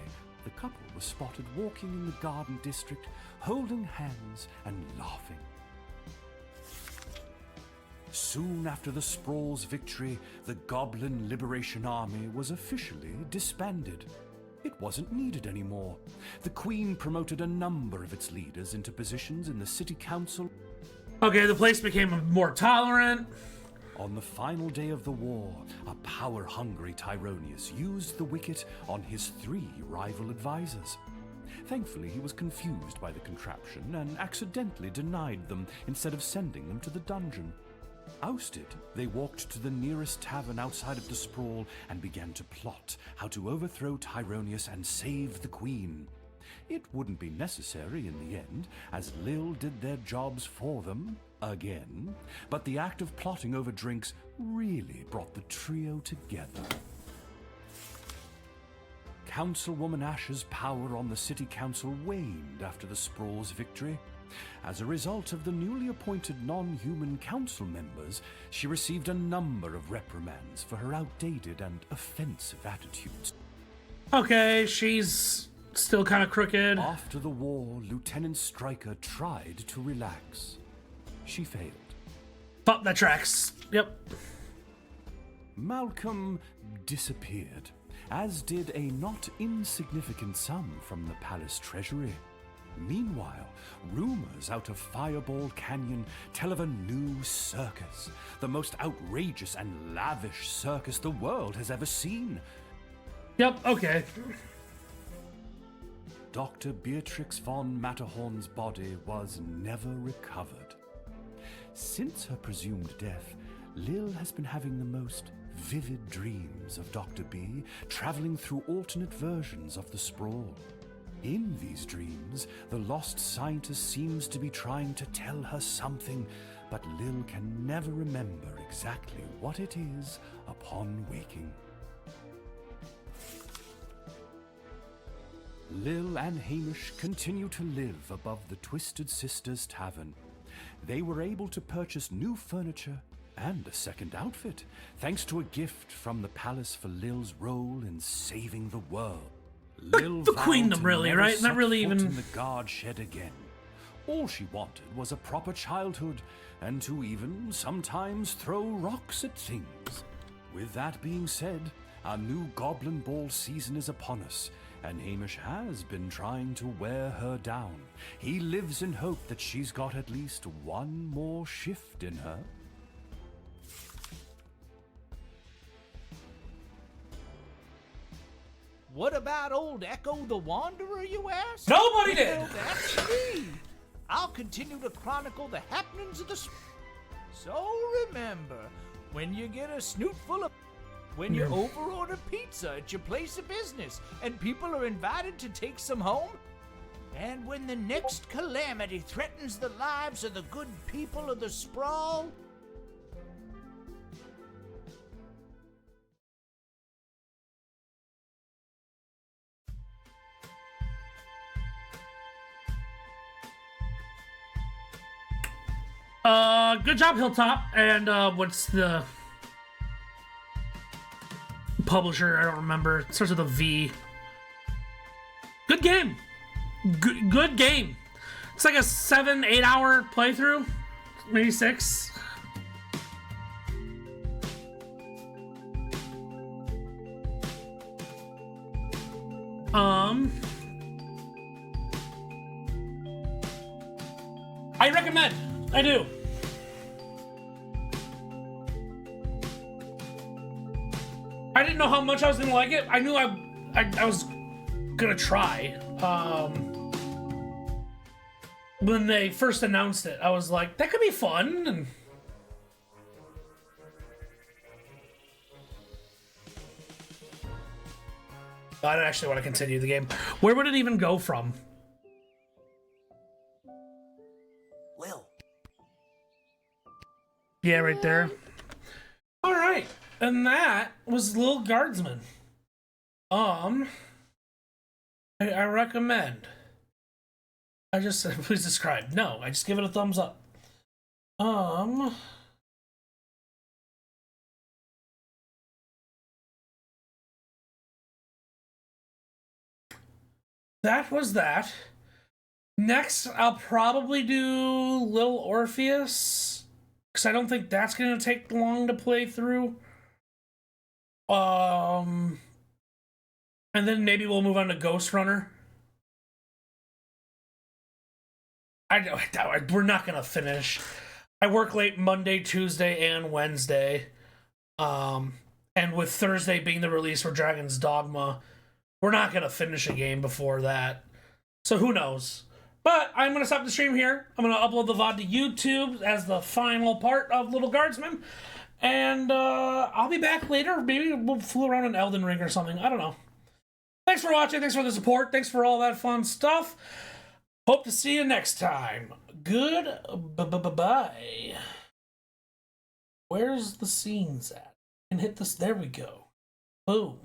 the couple was spotted walking in the Garden District, holding hands and laughing. Soon after the Sprawl's victory, the Goblin Liberation Army was officially disbanded. It wasn't needed anymore. The Queen promoted a number of its leaders into positions in the City Council. Okay, the place became more tolerant. On the final day of the war, a power-hungry Tyronius used the wicket on his 3 rival advisors. Thankfully, he was confused by the contraption and accidentally denied them instead of sending them to the dungeon. Ousted, they walked to the nearest tavern outside of the Sprawl and began to plot how to overthrow Tyronius and save the Queen. It wouldn't be necessary in the end, as Lil did their jobs for them, again, but the act of plotting over drinks really brought the trio together. Councilwoman Ash's power on the City Council waned after the Sprawl's victory. As a result of the newly appointed non-human council members, she received a number of reprimands for her outdated and offensive attitudes. Okay, she's still kind of crooked. After the war, Lieutenant Stryker tried to relax. She failed. Pop, that tracks. Yep. Malcolm disappeared, as did a not insignificant sum from the palace treasury. Meanwhile, rumors out of Fireball Canyon tell of a new circus, the most outrageous and lavish circus the world has ever seen. Yep, okay. Dr. Beatrix von Matterhorn's body was never recovered. Since her presumed death, Lil has been having the most vivid dreams of Dr. B traveling through alternate versions of the Sprawl. In these dreams, the lost scientist seems to be trying to tell her something, but Lil can never remember exactly what it is upon waking. Lil and Hamish continue to live above the Twisted Sisters Tavern. They were able to purchase new furniture and a second outfit, thanks to a gift from the palace for Lil's role in saving the world. Lil The vowed queendom, to really, never right? Not set really foot even- in the guard shed again. All she wanted was a proper childhood, and to even sometimes throw rocks at things. With that being said, our new Goblin Ball season is upon us, and Hamish has been trying to wear her down. He lives in hope that she's got at least one more shift in her. What about old Echo the Wanderer, you ask? Nobody did. Well, that's me. I'll continue to chronicle the happenings of the... So remember, when you get a snoot full of... When you overorder pizza at your place of business and people are invited to take some home, and when the next calamity threatens the lives of the good people of the Sprawl, Good job, Hilltop. And what's the publisher? I don't remember. It starts with a V. Good game. Good game. It's like a 7-8 hour playthrough, maybe 6. I recommend. I do. I didn't know how much I was gonna like it. I knew I was gonna try. When they first announced it, I was like, that could be fun. And I don't actually want to continue the game. Where would it even go from? Lil. Yeah, right there. All right, and that was Lil Guardsman. I recommend. I just said, please describe. No, I just give it a thumbs up. That was that. Next, I'll probably do Lil Orpheus, because I don't think that's going to take long to play through. And then maybe we'll move on to Ghost Runner. We're not going to finish. I work late Monday, Tuesday, and Wednesday. And with Thursday being the release for Dragon's Dogma, we're not going to finish a game before that. So who knows? But I'm going to stop the stream here. I'm going to upload the VOD to YouTube as the final part of Little Guardsman. And I'll be back later. Maybe we'll fool around in Elden Ring or something. I don't know. Thanks for watching. Thanks for the support. Thanks for all that fun stuff. Hope to see you next time. Goodbye. Where's the scenes at? And hit this. There we go. Boom.